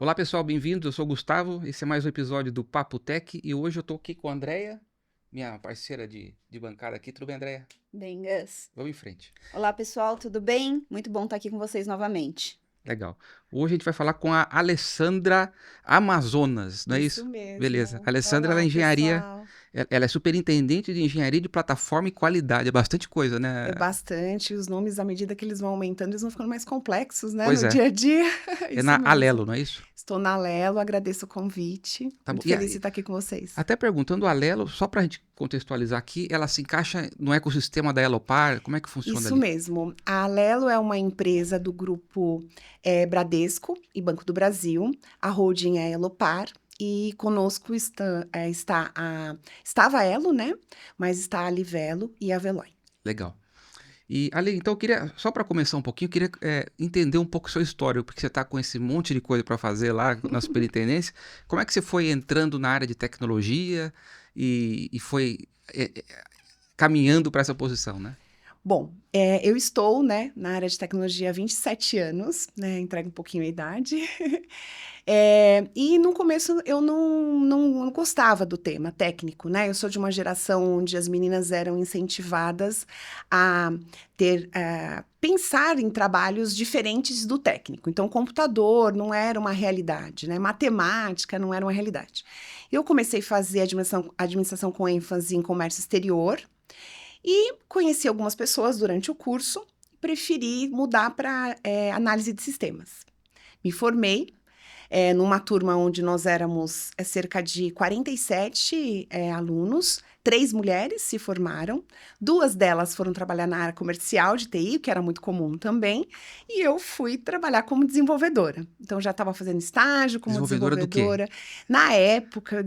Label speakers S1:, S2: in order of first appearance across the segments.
S1: Olá pessoal, bem-vindos. Eu sou o Gustavo. Esse é mais um episódio do Papo Tech e hoje eu tô aqui com a Andrea, minha parceira de bancada aqui. Tudo bem, Andrea?
S2: Bem, Gus.
S1: Vamos em frente.
S2: Olá, pessoal, tudo bem? Muito bom estar aqui com vocês novamente.
S1: Legal. Hoje a gente vai falar com a Alessandra Amazonas, não é
S2: Isso
S1: isso? Beleza. A
S2: mesmo.
S1: Alessandra, ela é
S2: Olá,
S1: engenharia,
S2: pessoal.
S1: ela é superintendente de engenharia de plataforma e qualidade. É bastante coisa, né?
S3: É bastante, os nomes, à medida que eles vão aumentando, eles vão ficando mais complexos, né,
S1: Pois
S3: no
S1: é.
S3: dia a dia.
S1: É
S3: Isso
S1: na
S3: mesmo.
S1: Alelo, não é isso?
S3: Estou na Lelo, agradeço o convite.
S1: Tá bom.
S3: Muito feliz de estar aqui com vocês.
S1: Até perguntando a Alelo, só pra gente contextualizar aqui, ela se encaixa no ecossistema da Elopar? Como é que funciona
S3: Isso
S1: ali?
S3: mesmo. A Lelo é uma empresa do grupo Bradesco e Banco do Brasil. A holding é a Elopar. E conosco estava a Elo, né? Mas está a Livelo e a Veloy.
S1: Legal. E, Ale, então eu queria, só para começar um pouquinho, eu queria entender um pouco a sua história, porque você está com esse monte de coisa para fazer lá na superintendência. Como é que você foi entrando na área de tecnologia e foi caminhando para essa posição, né?
S3: Bom, eu estou, né, na área de tecnologia há 27 anos, né, entrega um pouquinho a idade. E no começo eu não gostava do tema técnico, né? Eu sou de uma geração onde as meninas eram incentivadas a pensar em trabalhos diferentes do técnico. Então, computador não era uma realidade, né? Matemática não era uma realidade. Eu comecei a fazer administração com ênfase em comércio exterior, e conheci algumas pessoas durante o curso, preferi mudar para análise de sistemas. Me formei numa turma onde nós éramos cerca de 47 alunos, 3 mulheres se formaram, 2 delas foram trabalhar na área comercial de TI, que era muito comum também, e eu fui trabalhar como desenvolvedora. Então, já estava fazendo estágio como
S1: Desenvolvedora do quê?
S3: desenvolvedora. Na época,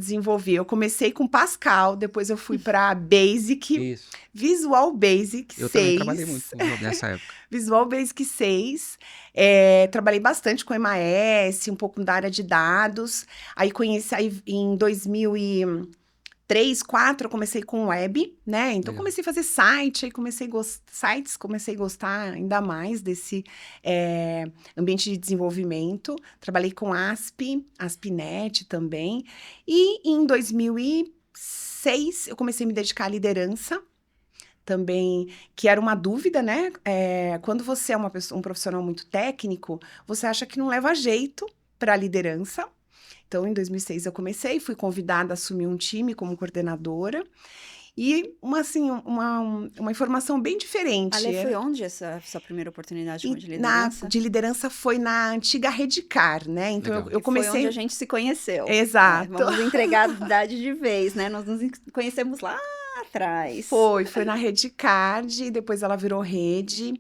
S3: eu comecei com Pascal, depois eu fui para Basic,
S1: Isso.
S3: Visual Basic
S1: Eu também trabalhei muito
S3: 6,
S1: nessa época.
S3: Visual Basic 6. Trabalhei bastante com MAS, um pouco da área de dados. Aí em 2003, 2004, eu comecei com web, né? Então,
S1: Legal.
S3: comecei a fazer site, aí comecei a gostar ainda mais desse ambiente de desenvolvimento. Trabalhei com ASP.NET também. E em 2006, eu comecei a me dedicar à liderança também, que era uma dúvida, né? Quando você é um profissional muito técnico, você acha que não leva jeito para a liderança. Então, em 2006 eu comecei, fui convidada a assumir um time como coordenadora. E uma informação bem diferente.
S2: Ale, foi onde essa sua primeira oportunidade como de liderança?
S3: De liderança foi na antiga Redcar, né? Então,
S1: Legal.
S3: eu
S2: Que foi onde a
S3: comecei...
S2: gente se conheceu.
S3: Exato.
S2: Vamos entregar a idade de vez, né? Nós nos conhecemos lá atrás.
S3: Foi na Redcard, depois ela virou Rede.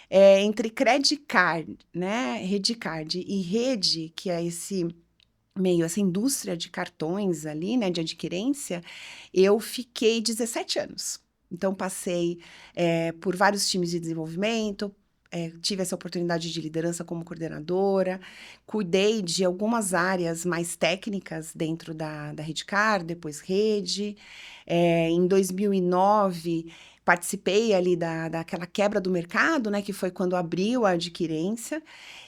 S3: Entre Credicard, né? Redcard e Rede, que é essa indústria de cartões ali, né? De adquirência, eu fiquei 17 anos. Então, passei por vários times de desenvolvimento, tive essa oportunidade de liderança como coordenadora, cuidei de algumas áreas mais técnicas dentro da Redcard, depois Rede. Em 2009, participei ali daquela quebra do mercado, né, que foi quando abriu a adquirência.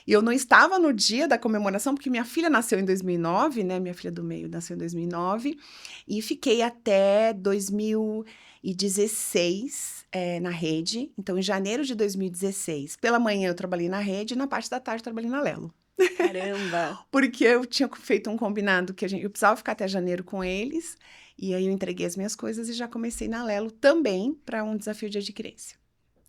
S3: E eu não estava no dia da comemoração, porque minha filha nasceu em 2009, né, minha filha do meio nasceu em 2009, e fiquei até 2016 na Rede. Então, em janeiro de 2016, pela manhã eu trabalhei na Rede e na parte da tarde eu trabalhei na Lelo.
S2: Caramba!
S3: Porque eu tinha feito um combinado que eu precisava ficar até janeiro com eles, e aí eu entreguei as minhas coisas e já comecei na Lelo também para um desafio de adquirência.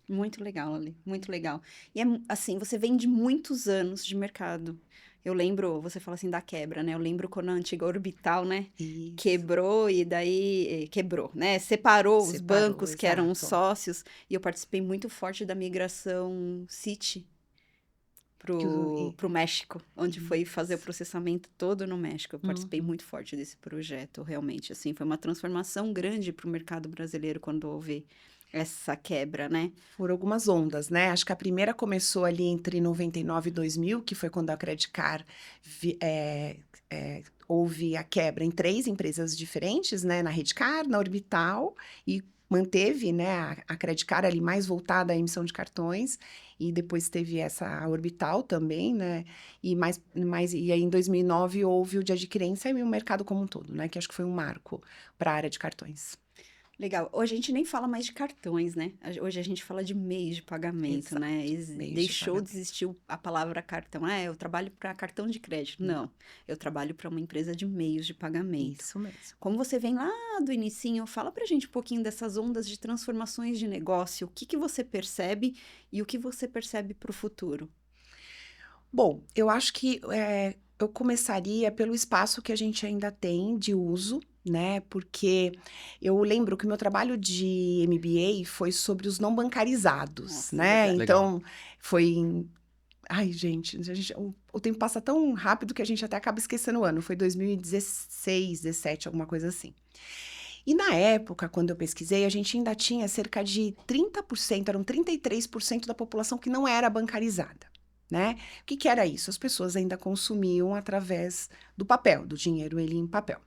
S2: Muito legal, Ale, muito legal. E assim, você vem de muitos anos de mercado. Eu lembro, você fala assim da quebra, né? Eu lembro quando a antiga Orbital, né?
S3: Isso.
S2: Quebrou e daí quebrou, né? Separou os bancos que eram os
S3: exato.
S2: sócios. E eu participei muito forte da migração Citi pro México, onde foi fazer o processamento todo no México. Eu participei muito forte desse projeto, realmente. Assim, foi uma transformação grande para o mercado brasileiro quando houve essa quebra, né?
S3: Foram algumas ondas, né? Acho que a primeira começou ali entre 99 e 2000, que foi quando a Credicard houve a quebra em 3 empresas diferentes, né? Na Redcar, na Orbital e manteve, né, a Credit Card ali mais voltada à emissão de cartões, e depois teve essa Orbital também, né, e aí em 2009 houve o de adquirência e o mercado como um todo, né, que acho que foi um marco para a área de cartões.
S2: Legal. Hoje a gente nem fala mais de cartões, né? Hoje a gente fala de meios de pagamento, né? Deixou de existir a palavra cartão. Eu trabalho para cartão de crédito. Não, eu trabalho para uma empresa de meios de pagamento.
S3: Isso mesmo.
S2: Como você vem lá do inicinho, fala pra gente um pouquinho dessas ondas de transformações de negócio. O que você percebe e o que você percebe para o futuro?
S3: Bom, eu acho que eu começaria pelo espaço que a gente ainda tem de uso, né? Porque eu lembro que o meu trabalho de MBA foi sobre os não bancarizados,
S2: Nossa,
S3: né?
S2: legal.
S3: Então, foi. Ai, gente, o tempo passa tão rápido que a gente até acaba esquecendo o ano. Foi 2016, 17, alguma coisa assim. E na época, quando eu pesquisei, a gente ainda tinha cerca de 30%, eram 33% da população que não era bancarizada, né? O que era isso? As pessoas ainda consumiam através do papel, do dinheiro ele em papel.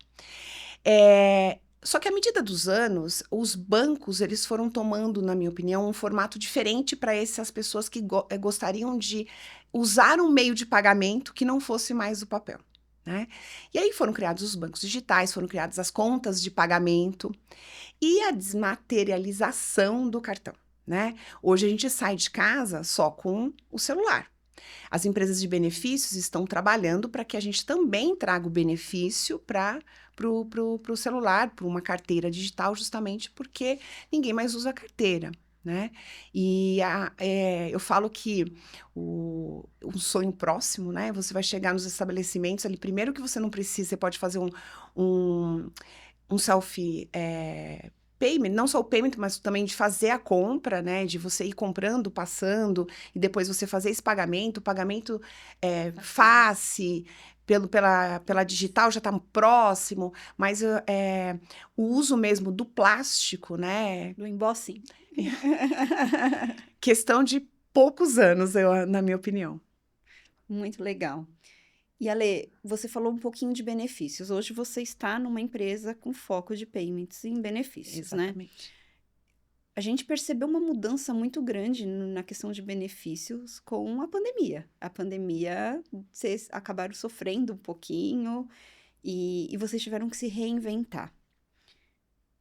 S3: Só que à medida dos anos, os bancos, eles foram tomando, na minha opinião, um formato diferente para essas pessoas que gostariam de usar um meio de pagamento que não fosse mais o papel, né? E aí foram criados os bancos digitais, foram criadas as contas de pagamento e a desmaterialização do cartão, né? Hoje a gente sai de casa só com o celular. As empresas de benefícios estão trabalhando para que a gente também traga o benefício para o celular, para uma carteira digital, justamente porque ninguém mais usa carteira, né? E eu falo que um sonho próximo, né? Você vai chegar nos estabelecimentos ali, primeiro que você não precisa, você pode fazer um selfie payment, não só o payment, mas também de fazer a compra, né? De você ir comprando, passando, e depois você fazer esse pagamento. O pagamento face, pela digital já está próximo, mas o uso mesmo do plástico, né?
S2: Do embossing.
S3: Questão de poucos anos, na minha opinião.
S2: Muito legal. E Ale, você falou um pouquinho de benefícios. Hoje você está numa empresa com foco de payments em benefícios,
S3: Exatamente.
S2: né? A gente percebeu uma mudança muito grande na questão de benefícios com a pandemia. A pandemia, vocês acabaram sofrendo um pouquinho e vocês tiveram que se reinventar.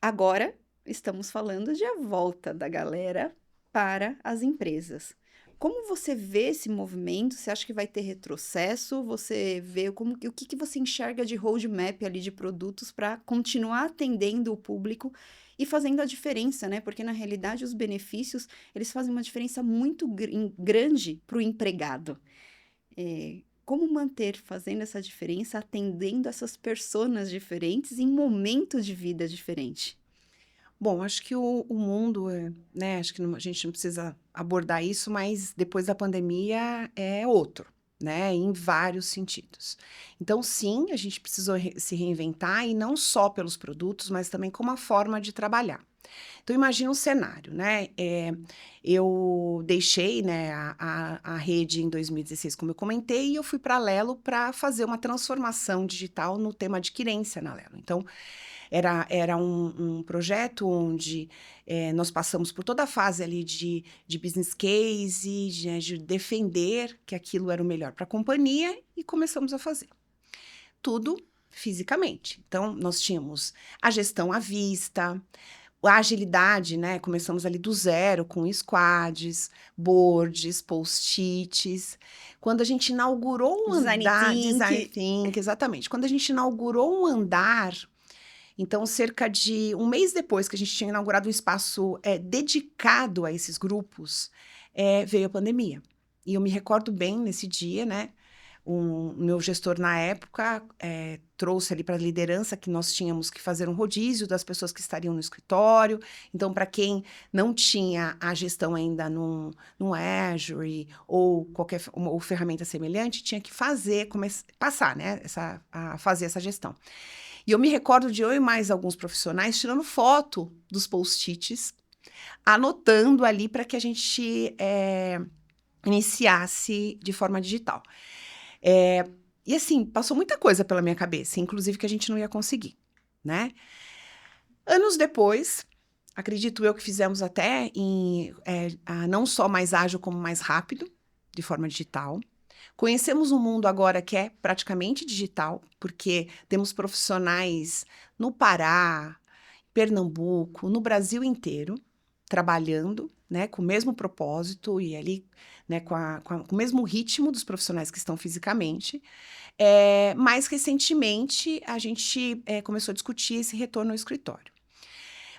S2: Agora, estamos falando de a volta da galera para as empresas. Como você vê esse movimento? Você acha que vai ter retrocesso? Você vê o que você enxerga de roadmap ali de produtos para continuar atendendo o público e fazendo a diferença, né? Porque na realidade os benefícios, eles fazem uma diferença muito grande para o empregado. Como manter fazendo essa diferença, atendendo essas pessoas diferentes em momentos de vida diferentes?
S3: Bom, acho que o mundo, né, acho que a gente não precisa abordar isso, mas depois da pandemia é outro, né, em vários sentidos. Então, sim, a gente precisou se reinventar, e não só pelos produtos, mas também como a forma de trabalhar. Então, imagina um cenário, né, eu deixei, né, a rede em 2016, como eu comentei, e eu fui para a Lelo para fazer uma transformação digital no tema adquirência na Lelo. Então, era um projeto onde nós passamos por toda a fase ali de business case, de defender que aquilo era o melhor para a companhia, e começamos a fazer. Tudo fisicamente. Então, nós tínhamos a gestão à vista, a agilidade, né? Começamos ali do zero, com squads, boards, post-its. Quando a gente inaugurou um andar... Design Think, exatamente. Quando a gente inaugurou um andar... Então, cerca de um mês depois que a gente tinha inaugurado um espaço dedicado a esses grupos, veio a pandemia. E eu me recordo bem nesse dia, né? O meu gestor, na época, trouxe ali para a liderança que nós tínhamos que fazer um rodízio das pessoas que estariam no escritório. Então, para quem não tinha a gestão ainda no Azure ou qualquer ou ferramenta semelhante, tinha que passar, né? A fazer essa gestão. E eu me recordo de eu e mais alguns profissionais tirando foto dos post-its, anotando ali para que a gente iniciasse de forma digital. E assim, passou muita coisa pela minha cabeça, inclusive que a gente não ia conseguir, né? Anos depois, acredito eu que fizemos até não só mais ágil, como mais rápido, de forma digital. Conhecemos um mundo agora que é praticamente digital, porque temos profissionais no Pará, Pernambuco, no Brasil inteiro, trabalhando, né, com o mesmo propósito e ali, né, com o mesmo ritmo dos profissionais que estão fisicamente. Mais recentemente, a gente começou a discutir esse retorno ao escritório.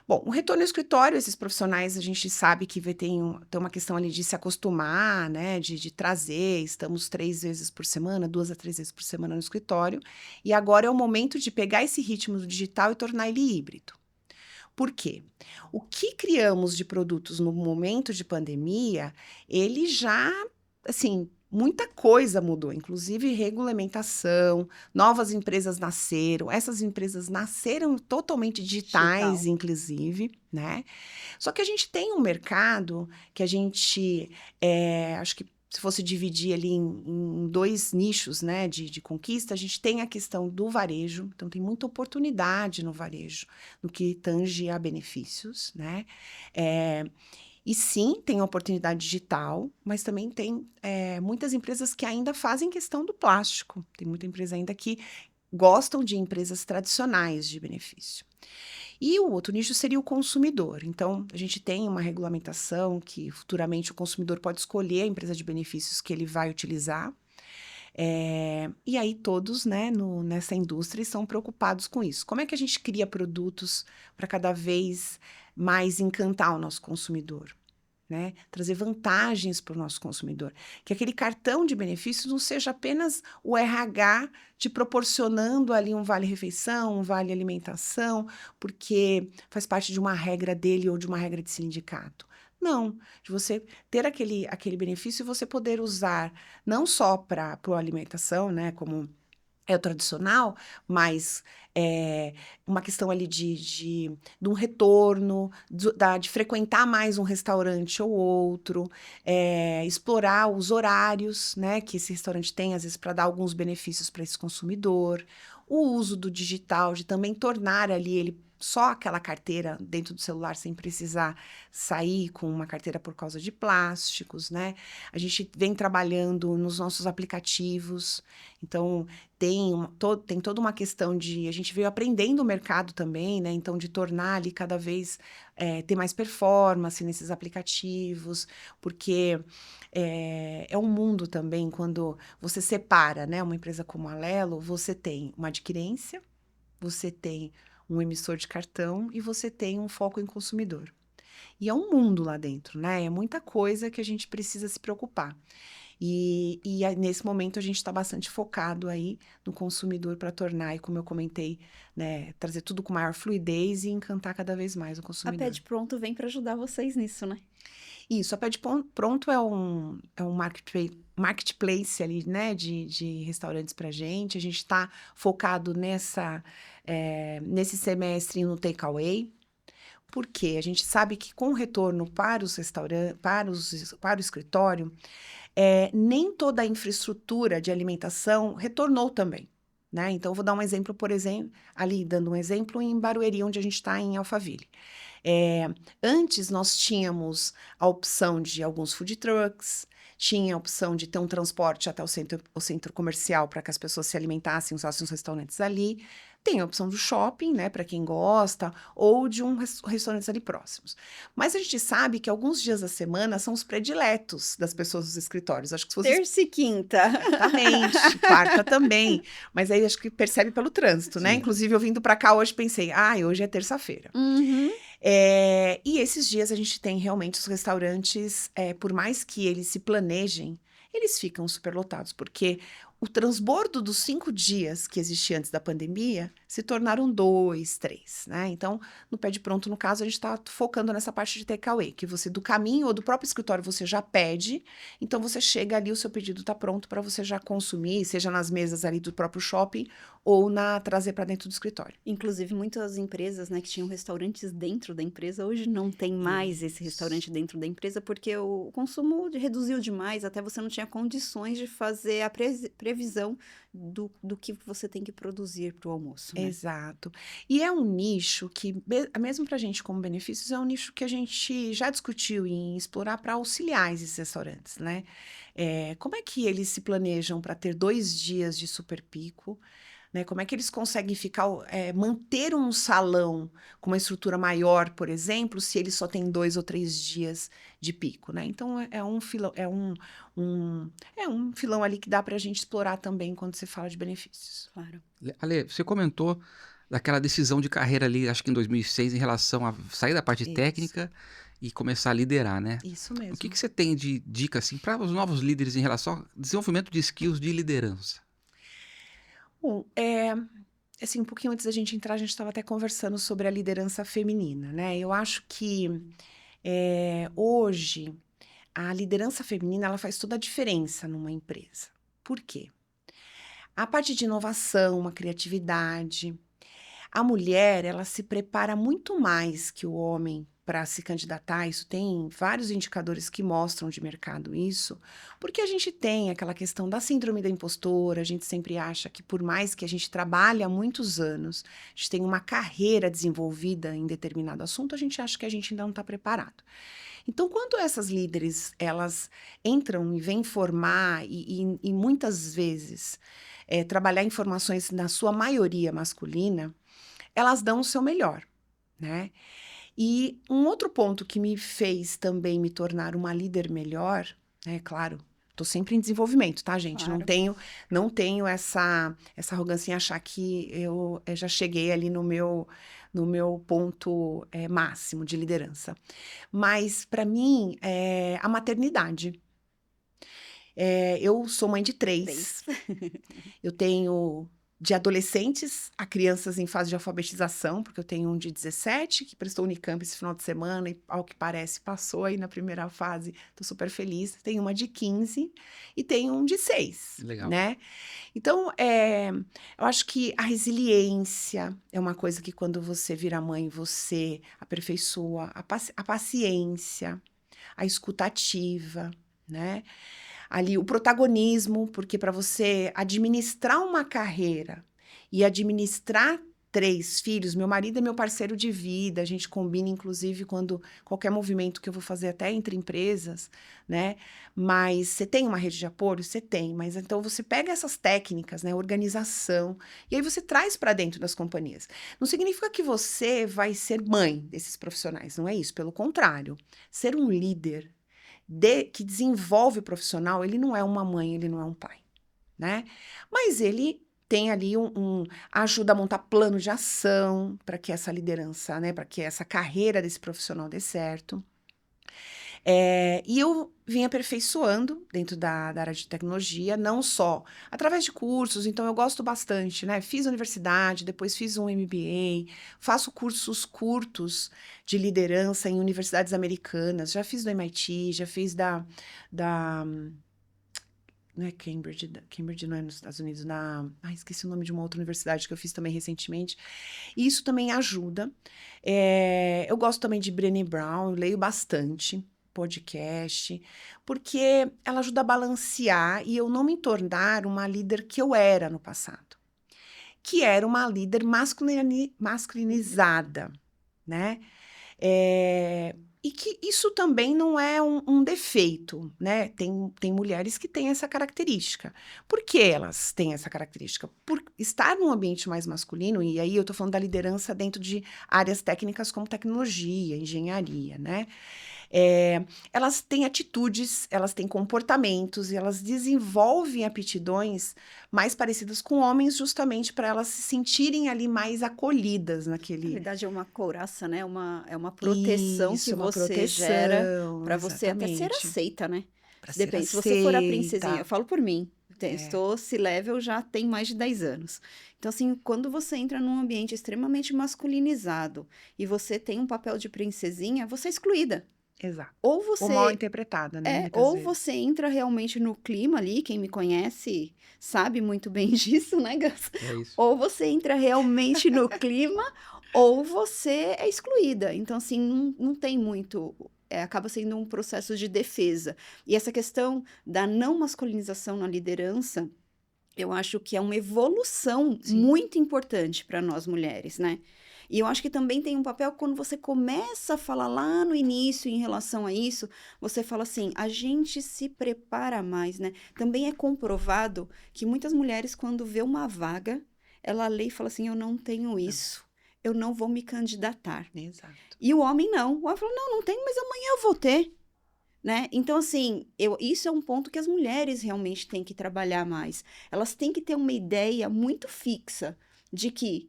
S3: Bom, o retorno ao escritório, esses profissionais, a gente sabe que tem uma questão ali de se acostumar, né, de trazer, estamos 3 vezes por semana, 2 a 3 vezes por semana no escritório, e agora é o momento de pegar esse ritmo do digital e tornar ele híbrido. Por quê? O que criamos de produtos no momento de pandemia, ele já, assim, muita coisa mudou, inclusive regulamentação, novas empresas nasceram, essas empresas nasceram totalmente digitais, inclusive, né? Só que a gente tem um mercado que a gente, acho que se fosse dividir ali em 2 nichos, né, de conquista, a gente tem a questão do varejo, então tem muita oportunidade no varejo, no que tange a benefícios, né? E sim, tem oportunidade digital, mas também tem muitas empresas que ainda fazem questão do plástico. Tem muita empresa ainda que gostam de empresas tradicionais de benefício. E o outro nicho seria o consumidor. Então, a gente tem uma regulamentação que futuramente o consumidor pode escolher a empresa de benefícios que ele vai utilizar. E aí todos, né, nessa indústria estão preocupados com isso. Como é que a gente cria produtos para cada vez mais encantar o nosso consumidor, né? Trazer vantagens para o nosso consumidor. Que aquele cartão de benefícios não seja apenas o RH te proporcionando ali um vale-refeição, um vale-alimentação, porque faz parte de uma regra dele ou de uma regra de sindicato. Não, de você ter aquele benefício e você poder usar não só para a alimentação, né, como é o tradicional, mas uma questão ali de um retorno, de frequentar mais um restaurante ou outro, explorar os horários, né, que esse restaurante tem, às vezes, para dar alguns benefícios para esse consumidor, o uso do digital, de também tornar ali ele só aquela carteira dentro do celular sem precisar sair com uma carteira por causa de plásticos, né? A gente vem trabalhando nos nossos aplicativos, então tem toda uma questão de... A gente veio aprendendo o mercado também, né? Então, de tornar ali cada vez... ter mais performance nesses aplicativos, porque é um mundo também, quando você separa, né? Uma empresa como a Alelo, você tem uma adquirência, você tem um emissor de cartão e você tem um foco em consumidor. E é um mundo lá dentro, né? É muita coisa que a gente precisa se preocupar. E nesse momento a gente está bastante focado aí no consumidor para tornar, e como eu comentei, né, trazer tudo com maior fluidez e encantar cada vez mais o consumidor.
S2: A Pede Pronto vem para ajudar vocês nisso, né?
S3: Isso, a Pede Pronto é um marketplace ali, né, de restaurantes para gente. A gente está focado nesse semestre no takeaway, porque a gente sabe que com o retorno para os restaurantes, para o escritório, nem toda a infraestrutura de alimentação retornou também, né? Então, eu vou dar um exemplo, por exemplo, ali dando um exemplo em Barueri, onde a gente está em Alphaville. Antes nós tínhamos a opção de alguns food trucks, tinha a opção de ter um transporte até o centro comercial para que as pessoas se alimentassem, usassem os restaurantes ali. Tem a opção do shopping, né, para quem gosta, ou de restaurantes ali próximos. Mas a gente sabe que alguns dias da semana são os prediletos das pessoas dos escritórios. Acho que se vocês...
S2: Terça e quinta.
S3: Exatamente, quarta também. Mas aí acho que percebe pelo trânsito, né? Inclusive, eu vindo para cá hoje, pensei, hoje é terça-feira.
S2: Uhum.
S3: E esses dias a gente tem realmente os restaurantes, por mais que eles se planejem, eles ficam superlotados, porque o transbordo dos 5 dias que existia antes da pandemia se tornaram 2, 3, né? Então, no Pede Pronto, no caso, a gente está focando nessa parte de takeaway, que você, do caminho ou do próprio escritório, você já pede, então você chega ali, o seu pedido está pronto para você já consumir, seja nas mesas ali do próprio shopping ou trazer para dentro do escritório.
S2: Inclusive, muitas empresas, né, que tinham restaurantes dentro da empresa, hoje não tem mais esse restaurante dentro da empresa, porque o consumo reduziu demais, até você não tinha condições de fazer a previsão do que você tem que produzir para o almoço, né?
S3: Exato. E é um nicho que, mesmo para a gente como benefícios, é um nicho que a gente já discutiu em explorar para auxiliar esses restaurantes, né? Como é que eles se planejam para ter 2 dias de super pico? Né? Como é que eles conseguem manter um salão com uma estrutura maior, por exemplo, se eles só têm 2 ou 3 dias de pico, né? Então, é um filão ali que dá para a gente explorar também quando você fala de benefícios.
S2: Claro.
S1: Ale, você comentou daquela decisão de carreira ali, acho que em 2006, em relação a sair da parte
S3: Isso.
S1: técnica e começar a liderar, né?
S3: Isso mesmo.
S1: O que você tem de dica, assim, para os novos líderes em relação ao desenvolvimento de skills de liderança?
S3: Bom, assim, um pouquinho antes da gente entrar, a gente estava até conversando sobre a liderança feminina, né? Eu acho que hoje a liderança feminina ela faz toda a diferença numa empresa. Por quê? A parte de inovação, uma criatividade. A mulher, ela se prepara muito mais que o homem para se candidatar. Isso tem vários indicadores que mostram de mercado isso, porque a gente tem aquela questão da síndrome da impostora, a gente sempre acha que por mais que a gente trabalhe há muitos anos, a gente tem uma carreira desenvolvida em determinado assunto, a gente acha que a gente ainda não está preparado. Então, quando essas líderes, elas entram e vêm formar e muitas vezes trabalhar informações, na sua maioria masculina, elas dão o seu melhor, né? E um outro ponto que me fez também me tornar uma líder melhor, né? Claro, tô sempre em desenvolvimento, tá, gente?
S2: Claro.
S3: Não tenho essa arrogância em achar que eu já cheguei ali no meu ponto máximo de liderança. Mas, para mim, a maternidade. Eu sou mãe de 3. Eu tenho de adolescentes a crianças em fase de alfabetização, porque eu tenho um de 17 que prestou Unicamp esse final de semana e, ao que parece, passou aí na primeira fase. Tô super feliz. Tenho uma de 15 e tenho um de 6.
S1: Legal.
S3: Né? Então, eu acho que a resiliência é uma coisa que quando você vira mãe, você aperfeiçoa. A paciência, a escutativa, né? Ali o protagonismo, porque para você administrar uma carreira e administrar 3 filhos, meu marido é meu parceiro de vida, a gente combina, inclusive, quando qualquer movimento que eu vou fazer até entre empresas, né? Mas você tem uma rede de apoio? Você tem, mas então você pega essas técnicas, né? Organização, e aí você traz para dentro das companhias. Não significa que você vai ser mãe desses profissionais, não é isso, pelo contrário. Ser um líder que desenvolve o profissional, ele não é uma mãe, ele não é um pai, né? Mas ele tem ali ajuda a montar plano de ação para que essa liderança, né, para que essa carreira desse profissional dê certo. E eu vim aperfeiçoando dentro da área de tecnologia, não só através de cursos, então eu gosto bastante, né? Fiz universidade, depois fiz um MBA, faço cursos curtos de liderança em universidades americanas, já fiz do MIT, já fiz não é Cambridge não é nos Estados Unidos, esqueci o nome de uma outra universidade que eu fiz também recentemente, e isso também ajuda. Eu gosto também de Brené Brown, eu leio bastante podcast, porque ela ajuda a balancear e eu não me tornar uma líder que eu era no passado, que era uma líder masculinizada, né? E que isso também não é um defeito, né? Tem mulheres que têm essa característica. Por que elas têm essa característica? Por estar num ambiente mais masculino, e aí eu tô falando da liderança dentro de áreas técnicas como tecnologia, engenharia, né? Elas têm atitudes, elas têm comportamentos e elas desenvolvem aptidões mais parecidas com homens justamente para elas se sentirem ali mais acolhidas naquele...
S2: Na verdade, é uma couraça, né? É uma proteção
S3: Isso,
S2: que
S3: uma
S2: você
S3: proteção,
S2: gera para você até ser
S3: exatamente.
S2: aceita, né?
S3: Pra ser
S2: Depende, se você for a
S3: aceita.
S2: princesinha, eu falo por mim, estou C-level já tem mais de 10 anos. Então, assim, quando você entra num ambiente extremamente masculinizado e você tem um papel de princesinha, você é excluída.
S3: Exato.
S2: Ou você...
S3: Ou mal interpretada, né? Muitas
S2: ou
S3: vezes.
S2: você entra realmente no clima ali, quem me conhece sabe muito bem disso, né, Gus?
S1: É isso.
S2: Ou você entra realmente no clima, ou você é excluída. Então, assim, não tem muito... acaba sendo um processo de defesa. E essa questão da não masculinização na liderança Eu acho que é uma evolução muito importante para nós mulheres, né? E eu acho que também tem um papel quando você começa a falar lá no início em relação a isso, você fala assim, a gente se prepara mais, né? Também é comprovado que muitas mulheres, quando vê uma vaga, ela lê e fala assim, eu não tenho isso, eu não vou me candidatar.
S3: Exato.
S2: E o homem não. O homem fala, não tenho, mas amanhã eu vou ter. Né? Então, assim, isso é um ponto que as mulheres realmente têm que trabalhar mais. Elas têm que ter uma ideia muito fixa de que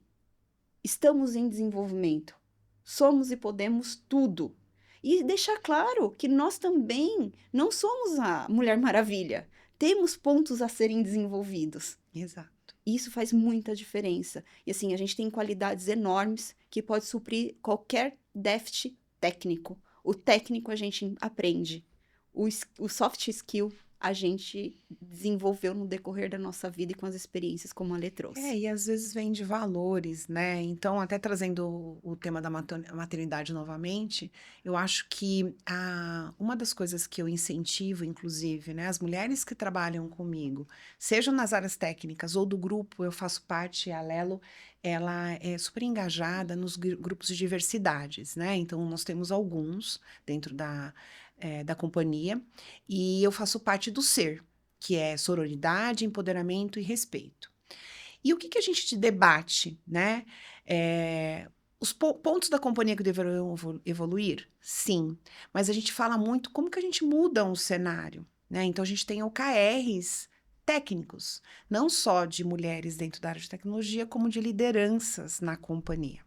S2: estamos em desenvolvimento, somos e podemos tudo. E deixar claro que nós também não somos a Mulher Maravilha. Temos pontos a serem desenvolvidos.
S3: Exato.
S2: Isso faz muita diferença. E assim, a gente tem qualidades enormes que pode suprir qualquer déficit técnico. O técnico a gente aprende. O soft skill a gente desenvolveu no decorrer da nossa vida e com as experiências como a Lê trouxe.
S3: E às vezes vem de valores, né? Então, até trazendo o tema da maternidade novamente, eu acho que uma das coisas que eu incentivo, inclusive, né, as mulheres que trabalham comigo, sejam nas áreas técnicas ou do grupo, eu faço parte, a Lelo, ela é super engajada nos grupos de diversidades, né? Então, nós temos alguns dentro da companhia, e eu faço parte do SER, que é sororidade, empoderamento e respeito. E o que a gente debate, né? Os pontos da companhia que deveriam evoluir? Sim, mas a gente fala muito como que a gente muda um cenário, né? Então, a gente tem OKRs técnicos, não só de mulheres dentro da área de tecnologia, como de lideranças na companhia.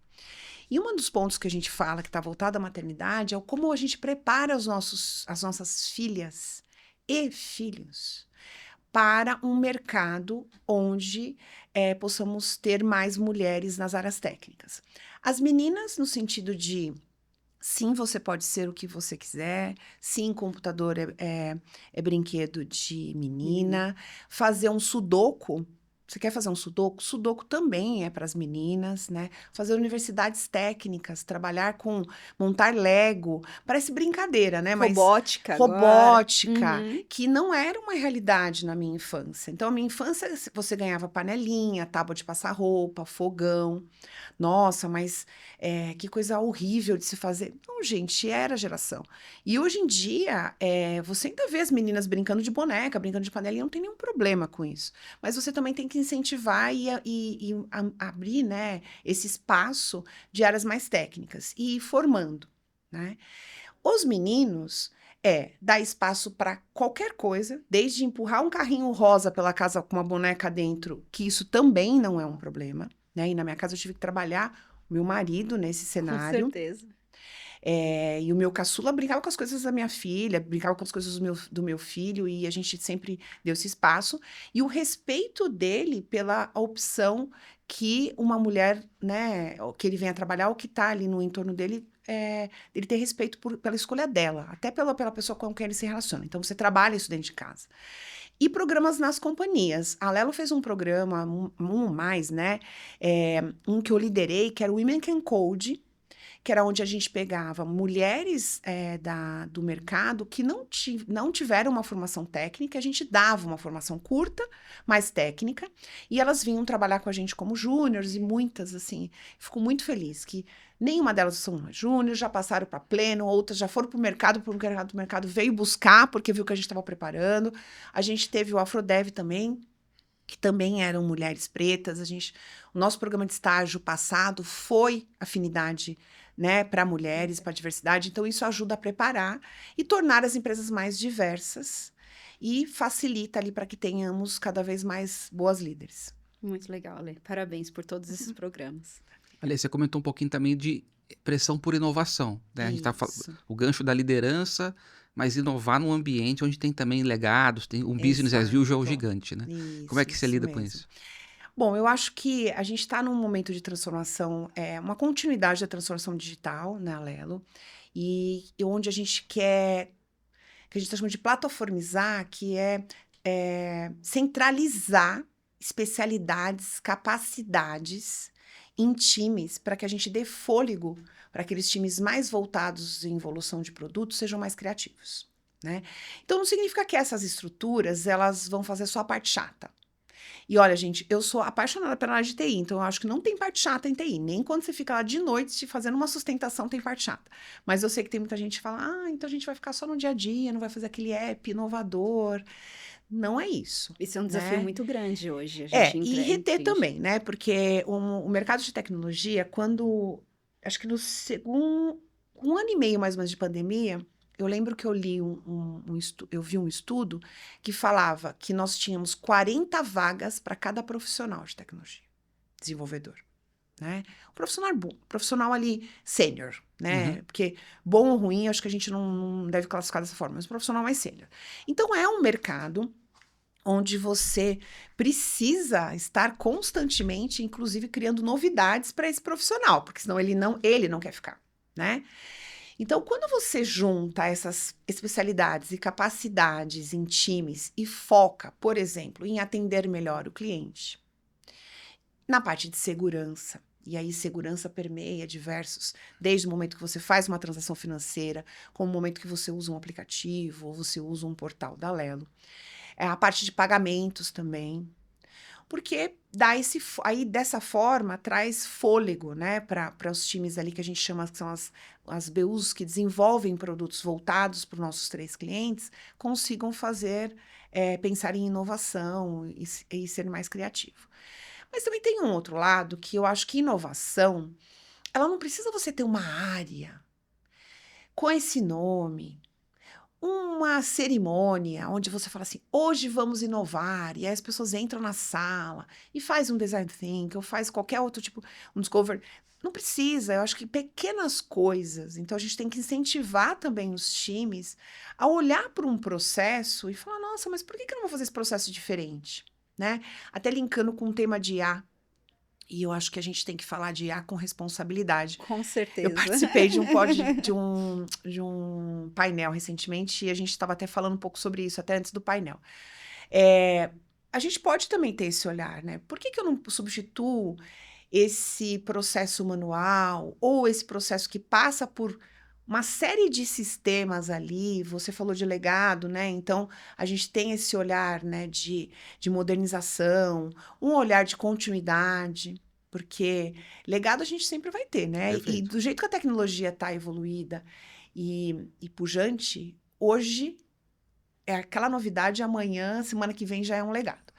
S3: E um dos pontos que a gente fala que está voltado à maternidade é como a gente prepara as nossas filhas e filhos para um mercado onde possamos ter mais mulheres nas áreas técnicas. As meninas, no sentido de, sim, você pode ser o que você quiser, sim, computador é brinquedo de menina, fazer um sudoku. Você quer fazer um sudoku? Sudoku também é para as meninas, né? Fazer universidades técnicas, trabalhar com montar Lego, parece brincadeira, né? Mas
S2: robótica
S3: que não era uma realidade na minha infância. Então, a minha infância, você ganhava panelinha, tábua de passar roupa, fogão. Nossa, mas que coisa horrível de se fazer. Não, gente, era a geração. E hoje em dia, você ainda vê as meninas brincando de boneca, brincando de panelinha, não tem nenhum problema com isso. Mas você também tem que incentivar e abrir, né, esse espaço de áreas mais técnicas e ir formando, né? Os meninos dar espaço para qualquer coisa, desde empurrar um carrinho rosa pela casa com uma boneca dentro, que isso também não é um problema, né? E na minha casa eu tive que trabalhar o meu marido nesse cenário.
S2: Com certeza.
S3: E o meu caçula brincava com as coisas da minha filha, brincava com as coisas do meu filho, e a gente sempre deu esse espaço. E o respeito dele pela opção que uma mulher, né, que ele venha trabalhar, ou que está ali no entorno dele, ele ter respeito pela escolha dela, até pela pessoa com quem ele se relaciona. Então, você trabalha isso dentro de casa. E programas nas companhias. A Lelo fez um programa, mais, né, um que eu liderei, que era o Women Can Code, que era onde a gente pegava mulheres do mercado que não tiveram uma formação técnica, a gente dava uma formação curta, mais técnica, e elas vinham trabalhar com a gente como júniores, e muitas, assim, fico muito feliz que nenhuma delas são júniores, já passaram para pleno, outras já foram para o mercado, porque o mercado veio buscar, porque viu que a gente estava preparando. A gente teve o Afrodev também, que também eram mulheres pretas. O nosso programa de estágio passado foi afinidade, né, para mulheres, para diversidade. Então, isso ajuda a preparar e tornar as empresas mais diversas e facilita ali para que tenhamos cada vez mais boas líderes.
S2: Muito legal, Ale. Parabéns por todos esses programas.
S1: Ale, você comentou um pouquinho também de pressão por inovação, né? A gente tá falando o gancho da liderança, mas inovar num ambiente onde tem também legados, tem um business as usual gigante, né? Como é que você lida com isso?
S3: Bom, eu acho que a gente está num momento de transformação, uma continuidade da transformação digital na Lelo, e onde a gente quer, que a gente está chamando de plataformizar, que centralizar especialidades, capacidades em times, para que a gente dê fôlego para aqueles times mais voltados em evolução de produtos sejam mais criativos, né? Então, não significa que essas estruturas elas vão fazer só a parte chata. E olha, gente, eu sou apaixonada pela área de TI, então eu acho que não tem parte chata em TI. Nem quando você fica lá de noite fazendo uma sustentação tem parte chata. Mas eu sei que tem muita gente que fala, então a gente vai ficar só no dia a dia, não vai fazer aquele app inovador. Não é isso.
S2: Isso é um desafio
S3: né?
S2: muito grande hoje. A gente
S3: E reter
S2: entende.
S3: também, né? Porque o mercado de tecnologia, acho que no segundo, 1 ano e meio mais ou menos de pandemia, eu lembro que eu li eu vi um estudo que falava que nós tínhamos 40 vagas para cada profissional de tecnologia, desenvolvedor, né? Um profissional ali sênior, né? Porque bom ou ruim, acho que a gente não deve classificar dessa forma, mas um profissional mais sênior. Então é um mercado onde você precisa estar constantemente, inclusive, criando novidades para esse profissional, porque senão ele não quer ficar, né? Então, quando você junta essas especialidades e capacidades em times e foca, por exemplo, em atender melhor o cliente, na parte de segurança, e aí segurança permeia desde o momento que você faz uma transação financeira, como o momento que você usa um aplicativo, ou você usa um portal da Alelo. A parte de pagamentos também, porque aí dessa forma traz fôlego, né, para os times ali que a gente chama que são as BUs que desenvolvem produtos voltados para os nossos 3 clientes, consigam pensar em inovação e ser mais criativo. Mas também tem um outro lado que eu acho que inovação, ela não precisa você ter uma área com esse nome, uma cerimônia onde você fala assim, hoje vamos inovar, e aí as pessoas entram na sala e faz um design thinking, ou faz qualquer outro tipo, um discover. Não precisa, eu acho que pequenas coisas. Então, a gente tem que incentivar também os times a olhar para um processo e falar, nossa, mas por que eu não vou fazer esse processo diferente? Né? Até linkando com o tema de IA. E eu acho que a gente tem que falar de IA com responsabilidade.
S2: Com
S3: Eu
S2: certeza.
S3: participei de um painel recentemente e a gente estava até falando um pouco sobre isso, até antes do painel. A gente pode também ter esse olhar, né? Por que eu não substituo esse processo manual ou esse processo que passa por uma série de sistemas ali? Você falou de legado, né? Então, a gente tem esse olhar, né, de modernização, um olhar de continuidade. Porque legado a gente sempre vai ter, né? E
S1: Perfeito.
S3: do jeito que a tecnologia está evoluída e pujante, hoje é aquela novidade, amanhã, semana que vem já é um legado.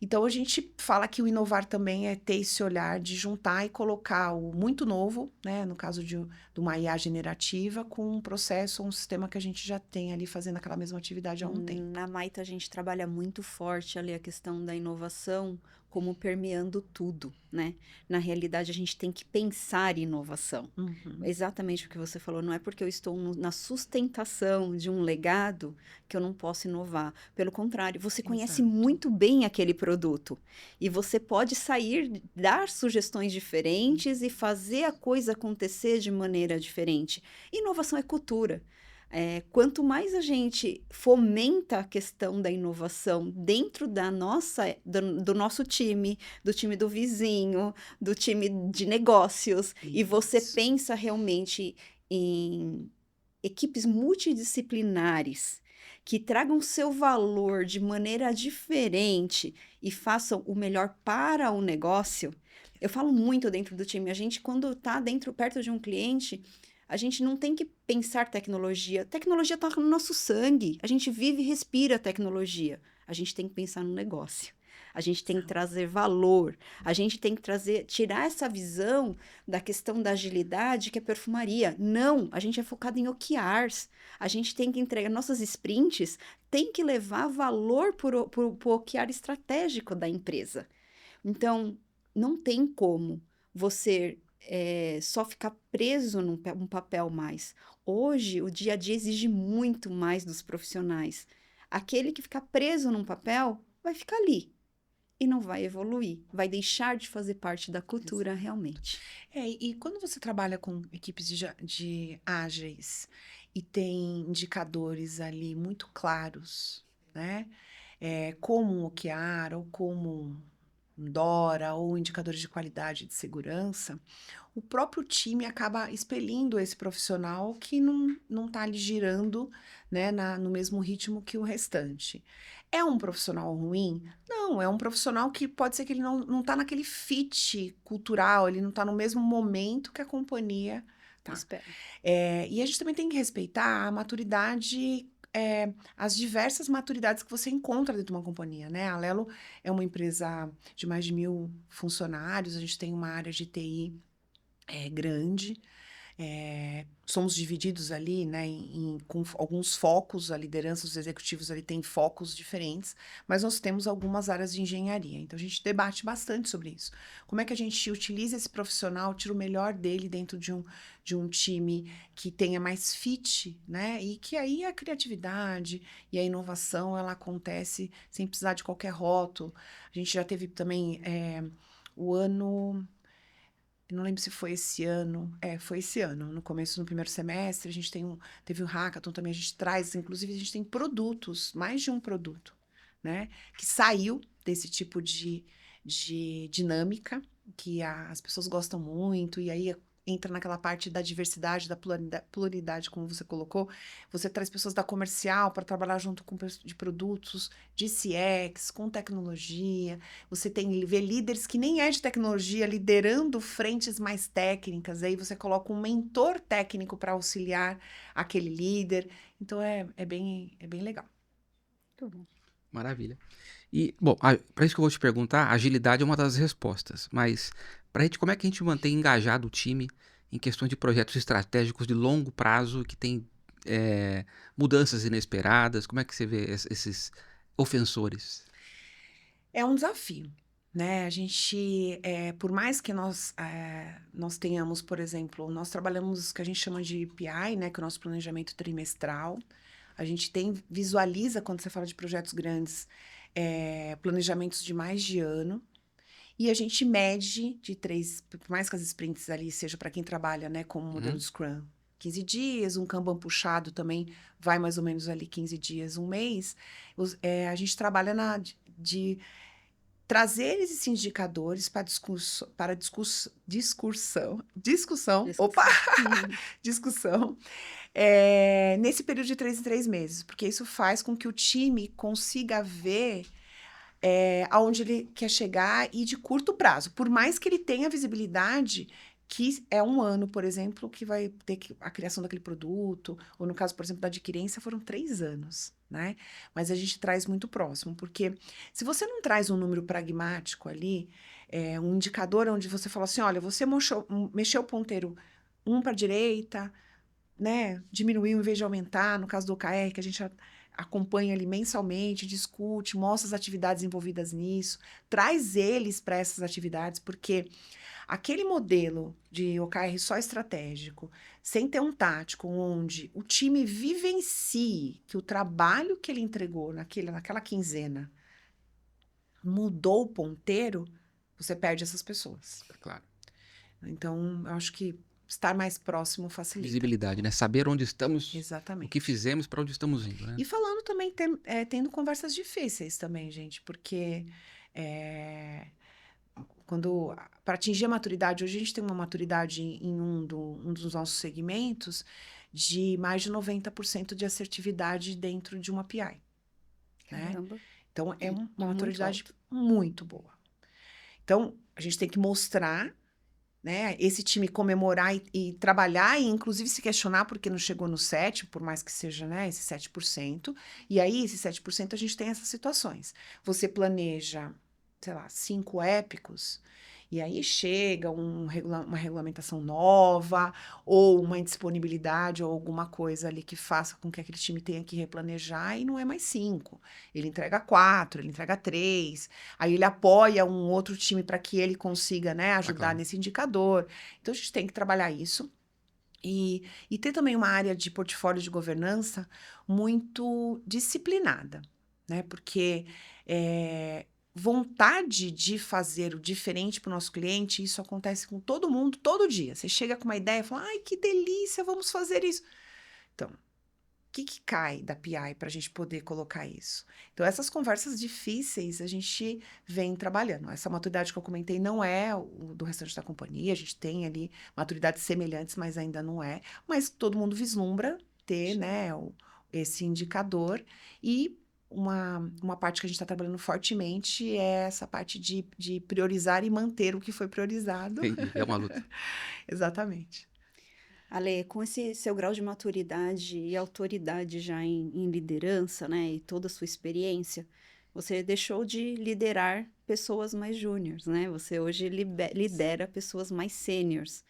S3: Então a gente fala que o inovar também é ter esse olhar de juntar e colocar o muito novo, né? No caso de uma IA generativa, com um processo ou um sistema que a gente já tem ali fazendo aquela mesma atividade há um tempo.
S2: Na Maita a gente trabalha muito forte ali a questão da inovação como permeando tudo, né? Na realidade, a gente tem que pensar em inovação. Exatamente o que você falou, não é porque eu estou na sustentação de um legado que eu não posso inovar. Pelo contrário, você conhece
S3: Exato.
S2: muito bem aquele produto e você pode sair, dar sugestões diferentes e fazer a coisa acontecer de maneira diferente. Inovação é cultura. Quanto mais a gente fomenta a questão da inovação dentro do nosso time, do time do vizinho, do time de negócios, e você
S3: Isso.
S2: pensa realmente em equipes multidisciplinares que tragam seu valor de maneira diferente e façam o melhor para o negócio. Eu falo muito dentro do time, a gente quando está perto de um cliente, a gente não tem que pensar tecnologia. Tecnologia está no nosso sangue. A gente vive e respira tecnologia. A gente tem que pensar no negócio. A gente tem que trazer valor. A gente tem que tirar essa visão da questão da agilidade que é perfumaria. Não, a gente é focado em OKRs. A gente tem que entregar nossas sprints, tem que levar valor para o OKR estratégico da empresa. Então, não tem como você só ficar preso num papel mais. Hoje, o dia a dia exige muito mais dos profissionais. Aquele que ficar preso num papel vai ficar ali e não vai evoluir, vai deixar de fazer parte da cultura realmente.
S3: E quando você trabalha com equipes de ágeis e tem indicadores ali muito claros, né? Como um OKR ou como um DORA ou indicadores de qualidade de segurança, o próprio time acaba expelindo esse profissional que não está ali girando, né, no mesmo ritmo que o restante. É um profissional ruim? Não, é um profissional que pode ser que ele não tá naquele fit cultural, ele não tá no mesmo momento que a companhia tá.
S2: Espero.
S3: E a gente também tem que respeitar a maturidade, as diversas maturidades que você encontra dentro de uma companhia, né? A Lelo é uma empresa de mais de 1.000 funcionários, a gente tem uma área de TI grande, somos divididos ali, né, com alguns focos, a liderança, os executivos ali têm focos diferentes, mas nós temos algumas áreas de engenharia, então a gente debate bastante sobre isso. Como é que a gente utiliza esse profissional, tira o melhor dele dentro de um time que tenha mais fit, né, e que aí a criatividade e a inovação, ela acontece sem precisar de qualquer rótulo. A gente já teve também o ano... Eu não lembro se foi esse ano. Foi esse ano. No começo, no primeiro semestre, a gente teve o hackathon também, a gente traz, inclusive, a gente tem produtos, mais de um produto, né? Que saiu desse tipo de dinâmica, que as pessoas gostam muito, e aí entra naquela parte da diversidade, da pluralidade, como você colocou. Você traz pessoas da comercial para trabalhar junto com de produtos, de CX, com tecnologia. Você vê líderes que nem é de tecnologia, liderando frentes mais técnicas. Aí você coloca um mentor técnico para auxiliar aquele líder. Então, é bem legal.
S2: Muito bom.
S1: Maravilha. E, bom, para isso que eu vou te perguntar, agilidade é uma das respostas, mas como é que a gente mantém engajado o time em questões de projetos estratégicos de longo prazo que tem mudanças inesperadas? Como é que você vê esses ofensores?
S3: É um desafio, né? A gente, por mais que nós tenhamos, por exemplo, nós trabalhamos o que a gente chama de PI, né? Que é o nosso planejamento trimestral. A gente visualiza, quando você fala de projetos grandes, planejamentos de mais de ano. E a gente mede de 3, por mais que as sprints ali seja para quem trabalha, né, como modelo Scrum, 15 dias, um Kanban puxado também vai mais ou menos ali 15 dias, um mês. A gente trabalha de trazer esses indicadores para discussão, opa, discussão, nesse período de 3 em 3 meses, porque isso faz com que o time consiga ver aonde ele quer chegar e de curto prazo, por mais que ele tenha visibilidade que é um ano, por exemplo, que vai ter a criação daquele produto, ou no caso, por exemplo, da adquirência, foram 3 anos, né? Mas a gente traz muito próximo, porque se você não traz um número pragmático ali, um indicador onde você fala assim, olha, você mexeu o ponteiro 1 para a direita, né? Diminuiu em vez de aumentar, no caso do OKR, que a gente acompanha ali mensalmente, discute, mostra as atividades envolvidas nisso, traz eles para essas atividades, porque aquele modelo de OKR só estratégico, sem ter um tático, onde o time vivencie que o trabalho que ele entregou naquela quinzena mudou o ponteiro, você perde essas pessoas.
S1: Claro.
S3: Então, eu acho que estar mais próximo facilita.
S1: Visibilidade, né? Saber onde estamos,
S3: Exatamente.
S1: o que fizemos, para onde estamos indo, né?
S3: E falando também, tendo conversas difíceis também, gente, porque para atingir a maturidade, hoje a gente tem uma maturidade em um dos nossos segmentos de mais de 90% de assertividade dentro de uma PI.
S2: Caramba.
S3: Né? Então, é uma
S2: Muito
S3: maturidade
S2: alto.
S3: muito boa. Então, a gente tem que mostrar, né, esse time comemorar e trabalhar e inclusive se questionar porque não chegou no 7, por mais que seja, né, esse 7%. E aí, esse 7% a gente tem essas situações. Você planeja, sei lá, 5 épicos, e aí chega uma regulamentação nova, ou uma indisponibilidade, ou alguma coisa ali que faça com que aquele time tenha que replanejar, e não é mais 5. Ele entrega 4, ele entrega 3, aí ele apoia um outro time para que ele consiga, né, ajudar
S1: claro.
S3: nesse indicador. Então, a gente tem que trabalhar isso. E ter também uma área de portfólio de governança muito disciplinada, né? Porque vontade de fazer o diferente para o nosso cliente, isso acontece com todo mundo, todo dia. Você chega com uma ideia e fala, ai, que delícia, vamos fazer isso. Então, o que cai da PI para a gente poder colocar isso? Então, essas conversas difíceis a gente vem trabalhando. Essa maturidade que eu comentei não é o do restante da companhia, a gente tem ali maturidades semelhantes, mas ainda não é. Mas todo mundo vislumbra ter, né, esse indicador e uma parte que a gente está trabalhando fortemente é essa parte de priorizar e manter o que foi priorizado.
S1: Entendi. É uma luta.
S3: Exatamente.
S2: Ale, com esse seu grau de maturidade e autoridade já em liderança, né, e toda a sua experiência, você deixou de liderar pessoas mais júniores, né? Você hoje lidera pessoas mais sêniores.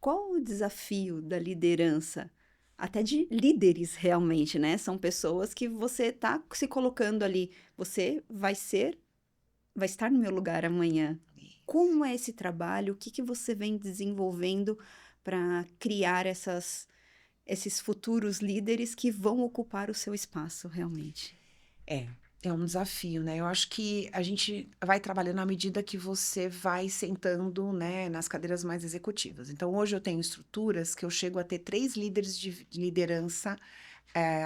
S2: Qual o desafio da liderança? Até de líderes, realmente, né? São pessoas que você está se colocando ali. Você vai estar no meu lugar amanhã. Como é esse trabalho? O que você vem desenvolvendo para criar esses futuros líderes que vão ocupar o seu espaço, realmente?
S3: É um desafio, né? Eu acho que a gente vai trabalhando à medida que você vai sentando, né, nas cadeiras mais executivas. Então, hoje eu tenho estruturas que eu chego a ter 3 líderes de liderança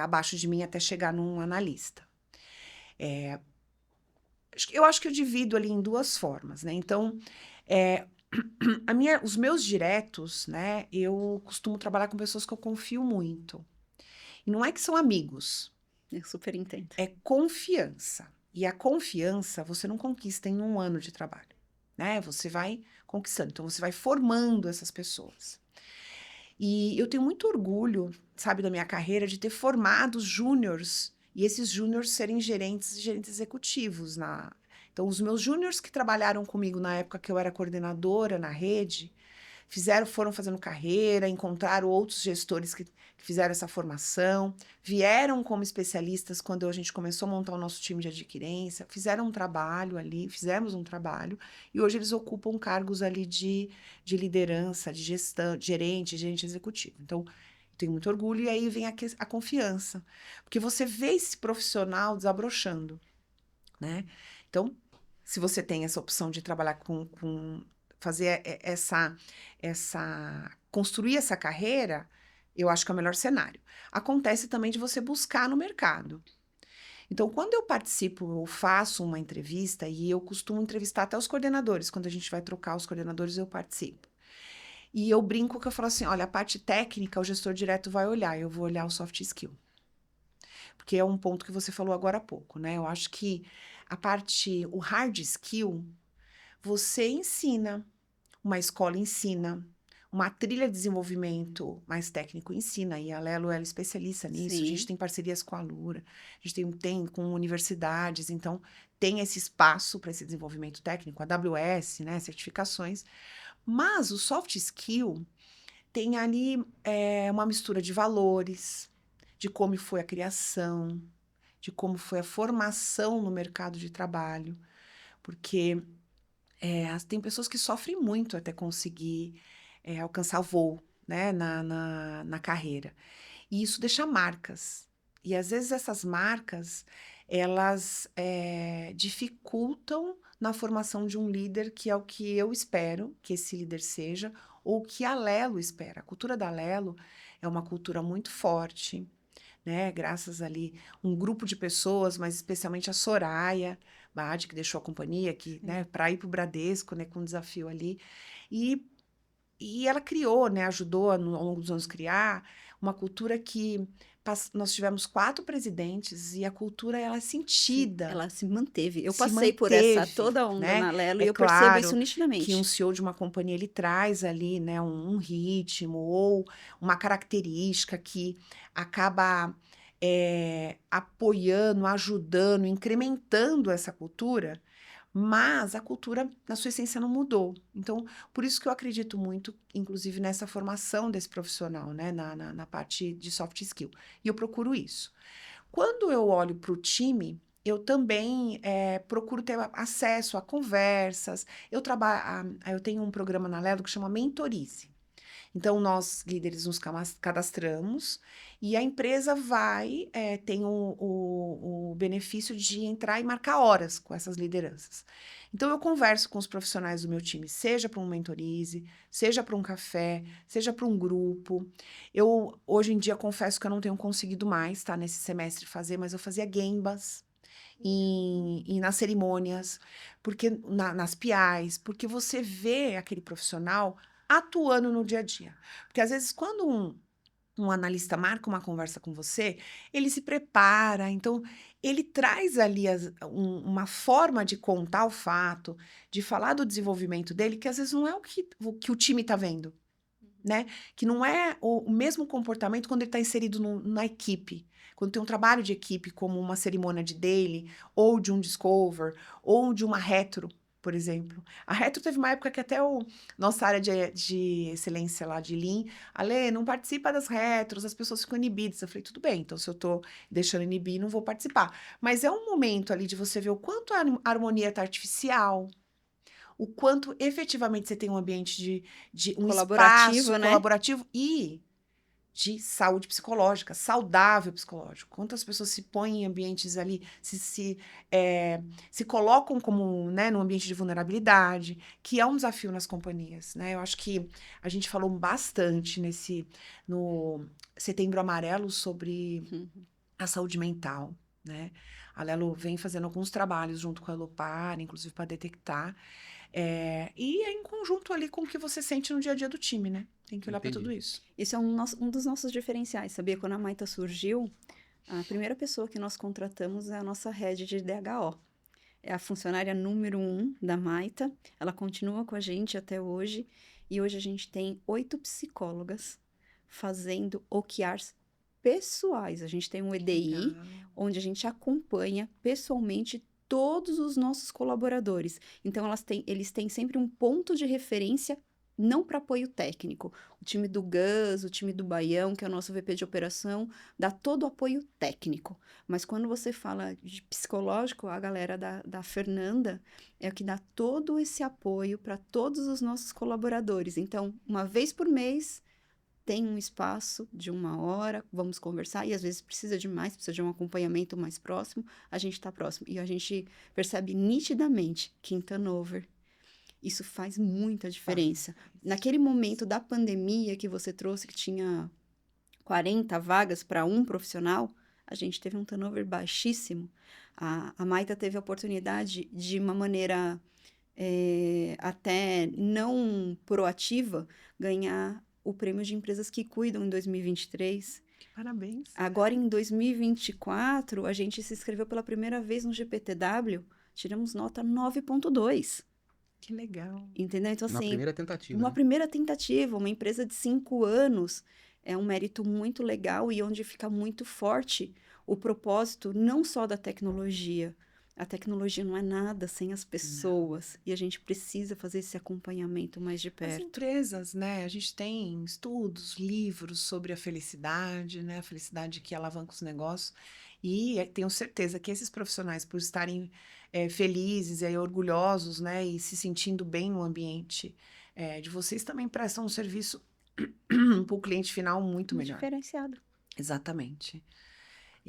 S3: abaixo de mim até chegar num analista. Eu acho que eu divido ali em 2 formas, né? Então, os meus diretos, né, eu costumo trabalhar com pessoas que eu confio muito. E não é que são amigos,
S2: Eu super entendo.
S3: é confiança. E a confiança você não conquista em 1 ano de trabalho, né? Você vai conquistando. Então, você vai formando essas pessoas. E eu tenho muito orgulho, sabe, da minha carreira de ter formado júniors e esses júniors serem gerentes e gerentes executivos. Então, os meus júniors que trabalharam comigo na época que eu era coordenadora na rede, foram fazendo carreira, encontraram outros gestores que fizeram essa formação, vieram como especialistas quando a gente começou a montar o nosso time de adquirência, fizeram um trabalho ali, fizemos um trabalho, e hoje eles ocupam cargos ali de liderança, de gestão, gerente executivo. Então, tenho muito orgulho, e aí vem a confiança, porque você vê esse profissional desabrochando, né? Então, se você tem essa opção de trabalhar fazer construir essa carreira, eu acho que é o melhor cenário. Acontece também de você buscar no mercado. Então, quando eu participo, eu faço uma entrevista, e eu costumo entrevistar até os coordenadores. Quando a gente vai trocar os coordenadores, eu participo. E eu brinco que eu falo assim, olha, a parte técnica, o gestor direto vai olhar, eu vou olhar o soft skill. Porque é um ponto que você falou agora há pouco, né? Eu acho que o hard skill, você ensina, uma escola ensina, uma trilha de desenvolvimento mais técnico ensina, e a Lelo ela é especialista nisso.
S2: Sim.
S3: A gente tem parcerias com a Alura, a gente tem com universidades, então tem esse espaço para esse desenvolvimento técnico, a AWS, né, certificações, mas o soft skill tem ali uma mistura de valores, de como foi a criação, de como foi a formação no mercado de trabalho, porque tem pessoas que sofrem muito até conseguir alcançar voo, né, na carreira. E isso deixa marcas. E às vezes essas marcas, elas dificultam na formação de um líder, que é o que eu espero que esse líder seja, ou que a Lelo espera. A cultura da Lelo é uma cultura muito forte, né? Graças ali um grupo de pessoas, mas especialmente a Soraya Bade, que deixou a companhia, né, para ir para o Bradesco, né, com um desafio ali. E ela criou, né, ajudou ao longo dos anos criar uma cultura que nós tivemos 4 presidentes, e a cultura ela é sentida.
S2: Ela se manteve. Eu
S3: Se
S2: passei por essa
S3: manteve,
S2: toda onda,
S3: né?
S2: na Lelo,
S3: É
S2: e eu percebo isso
S3: claro
S2: nitidamente.
S3: que um CEO de uma companhia, ele traz ali, né, um ritmo ou uma característica que acaba apoiando, ajudando, incrementando essa cultura, mas a cultura, na sua essência, não mudou. Então, por isso que eu acredito muito, inclusive, nessa formação desse profissional, né, na parte de soft skill. E eu procuro isso. Quando eu olho para o time, eu também procuro ter acesso a conversas. Eu tenho um programa na Lelo que chama Mentorize. Então, nós, líderes, nos cadastramos, e a empresa tem o benefício de entrar e marcar horas com essas lideranças. Então, eu converso com os profissionais do meu time, seja para um mentorize, seja para um café, seja para um grupo. Eu, hoje em dia, confesso que eu não tenho conseguido mais, tá, nesse semestre fazer, mas eu fazia gembas e nas cerimônias, porque nas PIs, porque você vê aquele profissional atuando no dia a dia. Porque às vezes quando um analista marca uma conversa com você, ele se prepara, então ele traz ali uma forma de contar o fato, de falar do desenvolvimento dele, que às vezes não é o que o time está vendo, né? Que não é o mesmo comportamento quando ele está inserido na equipe. Quando tem um trabalho de equipe, como uma cerimônia de daily, ou de um discover, ou de uma retro, por exemplo. A retro teve uma época que até nossa área de excelência lá de Lean, Ale, não participa das retros, as pessoas ficam inibidas. Eu falei, tudo bem, então se eu tô deixando inibir, não vou participar. Mas é um momento ali de você ver o quanto a harmonia tá artificial, o quanto efetivamente você tem um ambiente de um
S2: Colaborativo,
S3: espaço
S2: né?
S3: colaborativo e de saúde psicológica, saudável psicológico. Quantas pessoas se põem em ambientes ali, se colocam como, né, num ambiente de vulnerabilidade, que é um desafio nas companhias, né? Eu acho que a gente falou bastante no Setembro Amarelo sobre a saúde mental, né? A Lelo vem fazendo alguns trabalhos junto com a Elopar, inclusive para detectar, e é em conjunto ali com o que você sente no dia a dia do time, né? Tem que olhar para tudo isso.
S2: Isso é um dos nossos diferenciais, sabia? Quando a Maita surgiu, a primeira pessoa que nós contratamos é a nossa head de DHO. É a funcionária número 1 da Maita. Ela continua com a gente até hoje. E hoje a gente tem 8 psicólogas fazendo OKRs pessoais. A gente tem um EDI,
S3: Legal.
S2: onde a gente acompanha pessoalmente todos os nossos colaboradores. Então, eles têm sempre um ponto de referência, não para apoio técnico. O time do Gus, o time do Baião, que é o nosso VP de operação, dá todo o apoio técnico. Mas quando você fala de psicológico, a galera da Fernanda é o que dá todo esse apoio para todos os nossos colaboradores. Então, uma vez por mês, tem um espaço de 1 hora, vamos conversar, e às vezes precisa de mais, precisa de um acompanhamento mais próximo, a gente está próximo. E a gente percebe nitidamente que em turnover, isso faz muita diferença. Naquele momento da pandemia que você trouxe, que tinha 40 vagas para um profissional, a gente teve um turnover baixíssimo. A Maita teve a oportunidade de uma maneira até não proativa, ganhar o prêmio de empresas que cuidam em 2023.
S3: Parabéns.
S2: Agora, em 2024, a gente se inscreveu pela primeira vez no GPTW, tiramos nota 9.2.
S3: Que legal.
S2: Entendeu? Então,
S1: Na
S2: assim,
S1: primeira tentativa,
S2: uma
S1: né?
S2: primeira tentativa, uma empresa de 5 anos, é um mérito muito legal e onde fica muito forte o propósito não só da tecnologia. A tecnologia não é nada sem as pessoas. E a gente precisa fazer esse acompanhamento mais de
S3: As
S2: perto.
S3: empresas, né? A gente tem estudos, livros sobre a felicidade, né? A felicidade que alavanca os negócios. E tenho certeza que esses profissionais, por estarem felizes e orgulhosos, né? E se sentindo bem no ambiente de vocês, também prestam um serviço para o cliente final muito melhor.
S2: Diferenciado.
S3: Exatamente.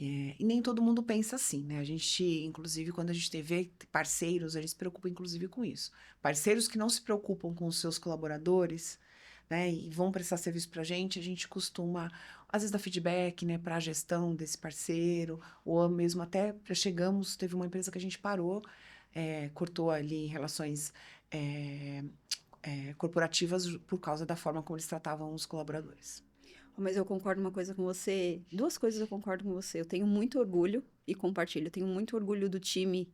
S3: E nem todo mundo pensa assim, né? A gente, inclusive, quando a gente vê parceiros, a gente se preocupa, inclusive, com isso. Parceiros que não se preocupam com os seus colaboradores, né? E vão prestar serviço pra gente, a gente costuma, às vezes, dar feedback, né? Para a gestão desse parceiro, ou mesmo até chegamos, teve uma empresa que a gente parou, cortou ali relações corporativas por causa da forma como eles tratavam os colaboradores.
S2: Mas eu concordo uma coisa com você. 2 coisas eu concordo com você. Eu tenho muito orgulho e compartilho. Eu tenho muito orgulho do time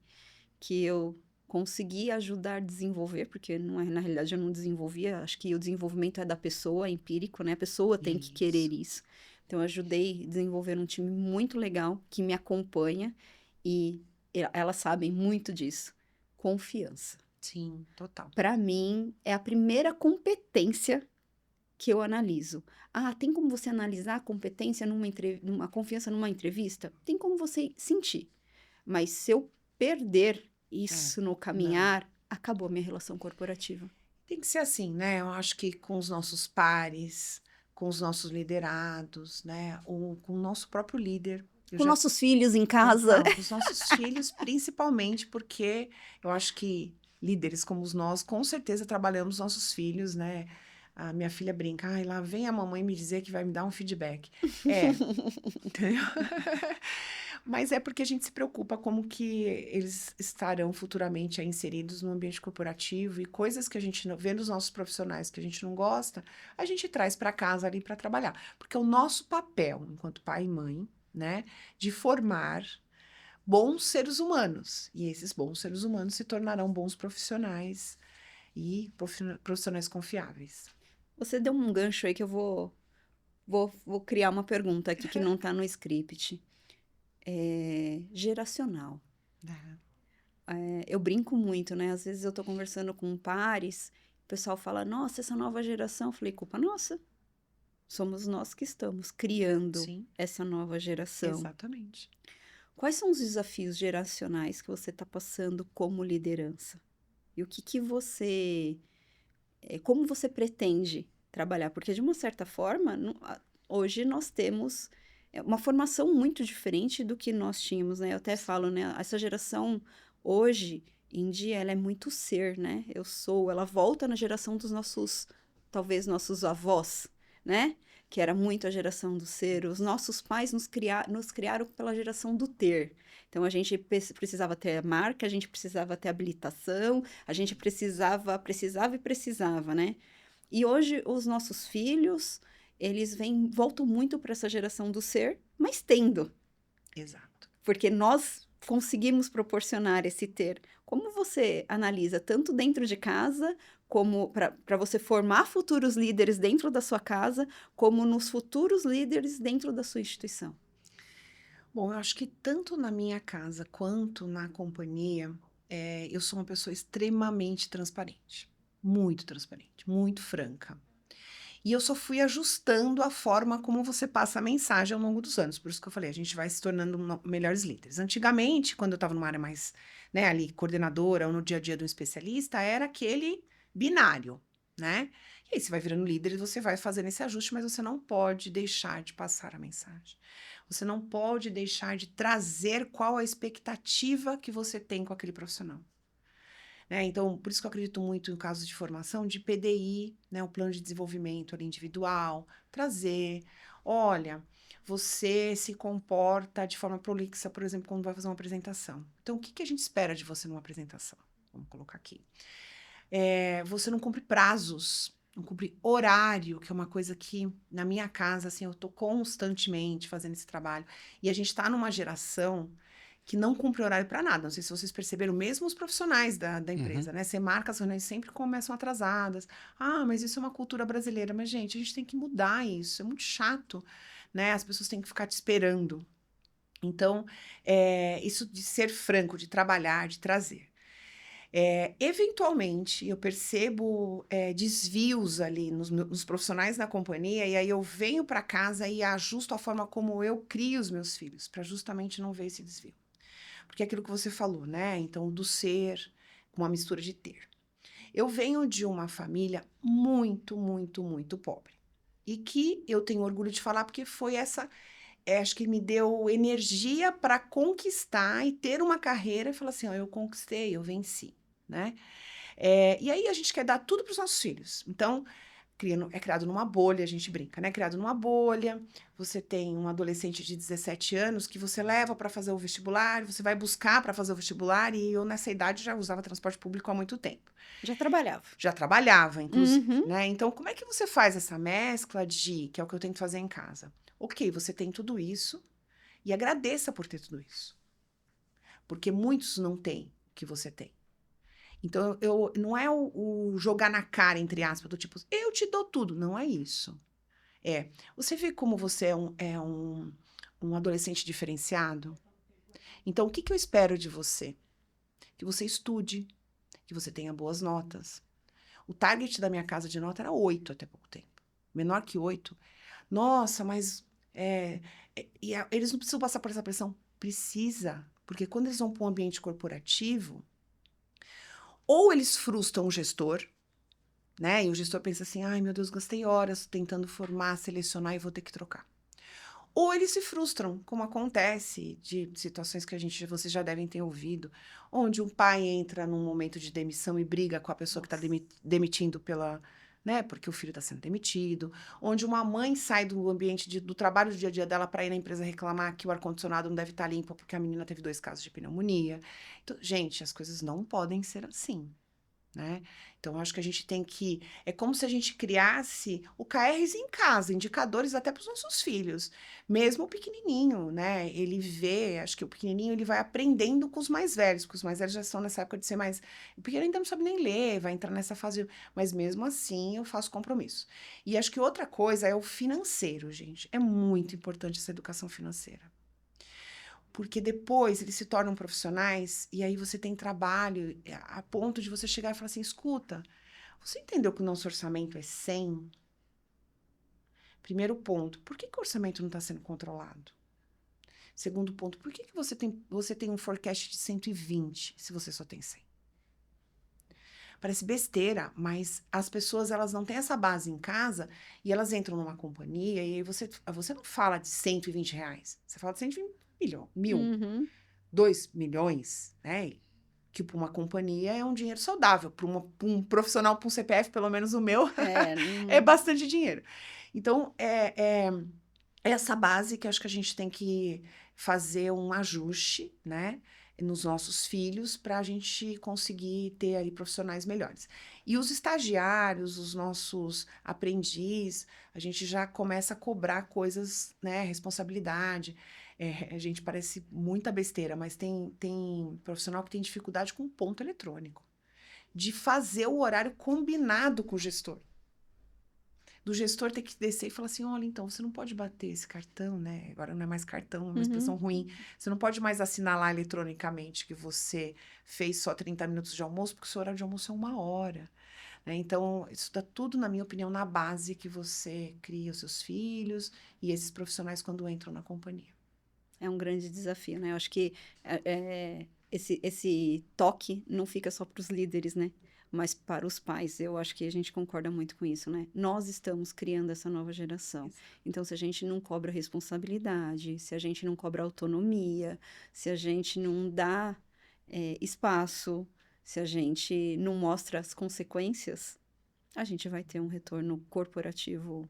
S2: que eu consegui ajudar a desenvolver, porque não é, na realidade eu não desenvolvia. Acho que o desenvolvimento é da pessoa, é empírico, né? A pessoa tem que querer isso. Então eu ajudei a desenvolver um time muito legal que me acompanha e elas sabem muito disso. Confiança.
S3: Sim, total.
S2: Para mim, é a primeira competência que eu analiso. Tem como você analisar a competência numa confiança numa entrevista? Tem como você sentir. Mas se eu perder isso no caminhar, acabou a minha relação corporativa.
S3: Tem que ser assim, né? Eu acho que com os nossos pares, com os nossos liderados, né? Ou com o nosso próprio líder.
S2: Com nossos filhos em casa.
S3: Com os nossos filhos, principalmente, porque eu acho que líderes como nós, com certeza trabalhamos nossos filhos, né? A minha filha brinca, lá vem a mamãe me dizer que vai me dar um feedback. Entendeu? Mas é porque a gente se preocupa como que eles estarão futuramente aí inseridos no ambiente corporativo e coisas que a gente vê nos nossos profissionais que a gente não gosta, a gente traz para casa ali para trabalhar. Porque o nosso papel, enquanto pai e mãe, né, de formar bons seres humanos. E esses bons seres humanos se tornarão bons profissionais e profissionais confiáveis.
S2: Você deu um gancho aí que eu vou criar uma pergunta aqui que não está no script. Geracional. Eu brinco muito, né? Às vezes eu tô conversando com pares, o pessoal fala, nossa, essa nova geração. Eu falei, culpa nossa. Somos nós que estamos criando
S3: Sim,
S2: essa nova geração.
S3: exatamente.
S2: Quais são os desafios geracionais que você está passando como liderança? E o que você... como você pretende trabalhar? Porque, de uma certa forma, hoje nós temos uma formação muito diferente do que nós tínhamos, né? Eu até falo, né? Essa geração, hoje em dia, ela é muito ser, né? Ela volta na geração dos nossos, talvez, nossos avós, né? Que era muito a geração do ser. Os nossos pais nos criaram pela geração do ter. Então, a gente precisava ter marca, a gente precisava ter habilitação, a gente precisava, né? E hoje, os nossos filhos, eles voltam muito para essa geração do ser, mas tendo.
S3: Exato.
S2: Porque nós conseguimos proporcionar esse ter. Como você analisa, tanto dentro de casa, como para você formar futuros líderes dentro da sua casa, como nos futuros líderes dentro da sua instituição?
S3: Bom, eu acho que tanto na minha casa quanto na companhia, eu sou uma pessoa extremamente transparente, muito franca. E eu só fui ajustando a forma como você passa a mensagem ao longo dos anos. Por isso que eu falei, a gente vai se tornando melhores líderes. Antigamente, quando eu estava numa área mais, né, ali, coordenadora ou no dia a dia do especialista, era aquele binário, né? E aí você vai virando líder e você vai fazendo esse ajuste, mas você não pode deixar de passar a mensagem. Você não pode deixar de trazer qual a expectativa que você tem com aquele profissional. Né? Então, por isso que eu acredito muito em casos de formação de PDI, né? O plano de desenvolvimento ali individual, trazer, olha, você se comporta de forma prolixa, por exemplo, quando vai fazer uma apresentação. Então, o que a gente espera de você numa apresentação? Vamos colocar aqui. Você não cumpre prazos, não cumpre horário, que é uma coisa que, na minha casa, assim, eu tô constantemente fazendo esse trabalho. E a gente tá numa geração que não cumpre horário para nada. Não sei se vocês perceberam, mesmo os profissionais da empresa, né? Você marca as reuniões sempre começam atrasadas. Ah, mas isso é uma cultura brasileira. Mas, gente, a gente tem que mudar isso. É muito chato, né? As pessoas têm que ficar te esperando. Então, isso de ser franco, de trabalhar, de trazer. Eventualmente, eu percebo desvios ali nos profissionais da companhia, e aí eu venho para casa e ajusto a forma como eu crio os meus filhos, para justamente não ver esse desvio. Porque é aquilo que você falou, né? Então, do ser com uma mistura de ter. Eu venho de uma família muito, muito, muito pobre. E que eu tenho orgulho de falar, porque foi essa... acho que me deu energia para conquistar e ter uma carreira e falar assim, ó, eu conquistei, eu venci, né? E aí a gente quer dar tudo para os nossos filhos. Então, é criado numa bolha, a gente brinca, né? Criado numa bolha, você tem um adolescente de 17 anos que você leva para fazer o vestibular, você vai buscar para fazer o vestibular, e eu nessa idade já usava transporte público há muito tempo.
S2: Já trabalhava.
S3: Já trabalhava, inclusive, né? Então, como é que você faz essa mescla que é o que eu tento fazer em casa? Ok, você tem tudo isso e agradeça por ter tudo isso. Porque muitos não têm o que você tem. Então, não é o jogar na cara, entre aspas, do tipo, eu te dou tudo. Não é isso. Você vê como você é um adolescente diferenciado? Então, o que eu espero de você? Que você estude, que você tenha boas notas. O target da minha casa de nota era 8 até pouco tempo. Menor que 8. Nossa, mas eles não precisam passar por essa pressão? Precisa. Porque quando eles vão para um ambiente corporativo, ou eles frustram o gestor, né? E o gestor pensa assim, ai meu Deus, gastei horas tentando formar, selecionar e vou ter que trocar. Ou eles se frustram, como acontece de situações que vocês já devem ter ouvido, onde um pai entra num momento de demissão e briga com a pessoa que está demitindo né? Porque o filho está sendo demitido, onde uma mãe sai do ambiente do trabalho do dia a dia dela para ir na empresa reclamar que o ar-condicionado não deve estar limpo porque a menina teve 2 casos de pneumonia. Então, gente, as coisas não podem ser assim, né? Então, eu acho que a gente tem que... É como se a gente criasse OKRs em casa, indicadores até para os nossos filhos. Mesmo o pequenininho, né? Ele vê, acho que o pequenininho ele vai aprendendo com os mais velhos, porque os mais velhos já estão nessa época de ser mais... O pequeno ainda não sabe nem ler, vai entrar nessa fase... Mas mesmo assim, eu faço compromisso. E acho que outra coisa é o financeiro, gente. É muito importante essa educação financeira. Porque depois eles se tornam profissionais e aí você tem trabalho a ponto de você chegar e falar assim, escuta, você entendeu que o nosso orçamento é 100? Primeiro ponto, por que o orçamento não está sendo controlado? Segundo ponto, por que você tem um forecast de 120 se você só tem 100? Parece besteira, mas as pessoas elas não têm essa base em casa e elas entram numa companhia e aí você não fala de R$ 120, você fala de 120 mil, 2 milhões, né? Que para uma companhia é um dinheiro saudável, para um profissional, para um CPF, pelo menos o meu, é bastante dinheiro. Então, é essa base que acho que a gente tem que fazer um ajuste, né? Nos nossos filhos, para a gente conseguir ter aí profissionais melhores. E os estagiários, os nossos aprendizes, a gente já começa a cobrar coisas, né? Responsabilidade. A gente parece muita besteira, mas tem profissional que tem dificuldade com ponto eletrônico. De fazer o horário combinado com o gestor. Do gestor ter que descer e falar assim, olha, então, você não pode bater esse cartão, né? Agora não é mais cartão, é uma expressão ruim. Você não pode mais assinalar eletronicamente que você fez só 30 minutos de almoço, porque o seu horário de almoço é 1 hora. Né? Então, isso está tudo, na minha opinião, na base que você cria os seus filhos e esses profissionais quando entram na companhia.
S2: É um grande desafio, né? Eu acho que esse toque não fica só para os líderes, né? Mas para os pais, eu acho que a gente concorda muito com isso, né? Nós estamos criando essa nova geração. Então, se a gente não cobra responsabilidade, se a gente não cobra autonomia, se a gente não dá espaço, se a gente não mostra as consequências, a gente vai ter um retorno corporativo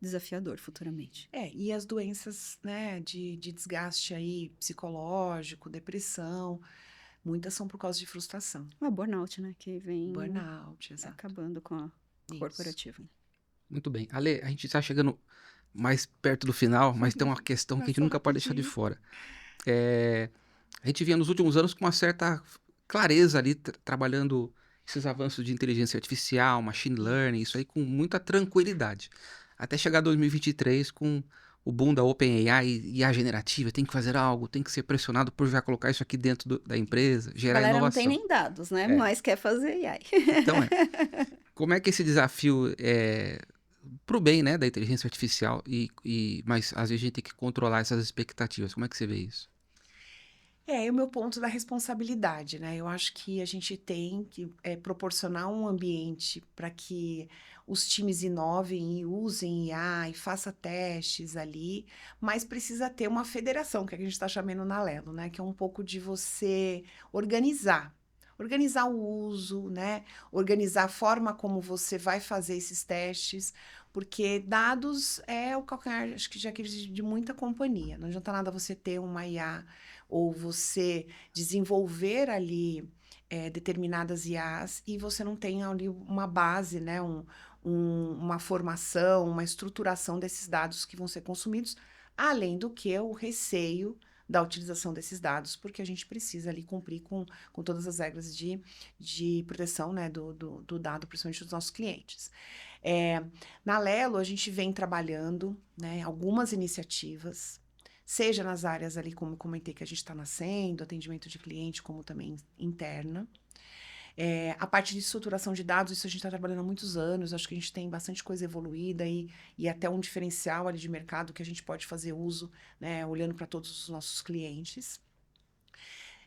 S2: desafiador futuramente.
S3: E as doenças, né, de desgaste aí psicológico, depressão, muitas são por causa de frustração.
S2: Burnout, né, que vem
S3: Burnout, exato.
S2: acabando com a corporativa.
S1: Muito bem. Ale, a gente está chegando mais perto do final, mas tem uma questão que a gente nunca pode deixar de fora. A gente vinha nos últimos anos com uma certa clareza ali, trabalhando esses avanços de inteligência artificial, machine learning, isso aí com muita tranquilidade. Até chegar 2023 com o boom da OpenAI e a generativa, tem que fazer algo, tem que ser pressionado por já colocar isso aqui dentro da empresa, gerar inovação.
S2: A galera não tem nem dados, né? Mas quer fazer AI.
S1: Então como é que esse desafio pro bem, né, da inteligência artificial, mas às vezes a gente tem que controlar essas expectativas. Como é que você vê isso?
S3: O meu ponto da responsabilidade, né? Eu acho que a gente tem que proporcionar um ambiente para que os times inovem e usem IA e façam testes ali, mas precisa ter uma federação, que a gente está chamando na Lelo, né? Que é um pouco de você organizar o uso, né? Organizar a forma como você vai fazer esses testes, porque dados é o calcanhar, acho que já de muita companhia. Não adianta nada você ter uma IA ou você desenvolver ali determinadas IAs e você não tem ali uma base, né? Uma formação, uma estruturação desses dados que vão ser consumidos, além do que o receio da utilização desses dados, porque a gente precisa ali cumprir com todas as regras de proteção, né, do dado, principalmente dos nossos clientes. Na Lelo, a gente vem trabalhando, né, algumas iniciativas, seja nas áreas ali, como eu comentei, que a gente está nascendo, atendimento de cliente, como também interna. A parte de estruturação de dados, isso a gente está trabalhando há muitos anos, acho que a gente tem bastante coisa evoluída e até um diferencial ali de mercado que a gente pode fazer uso, né, olhando para todos os nossos clientes.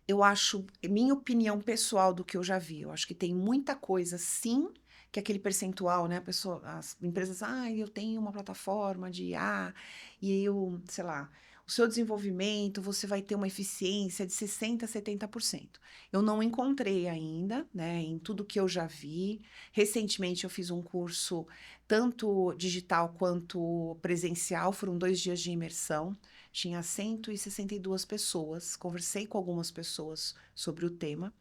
S3: Eu acho, minha opinião pessoal do que eu já vi, eu acho que tem muita coisa, sim, que aquele percentual, né, as empresas, eu tenho uma plataforma de IA, e eu, sei lá, o seu desenvolvimento, você vai ter uma eficiência de 60% a 70%. Eu não encontrei ainda, né, em tudo que eu já vi. Recentemente eu fiz um curso, tanto digital quanto presencial, foram 2 dias de imersão. Tinha 162 pessoas, conversei com algumas pessoas sobre o tema.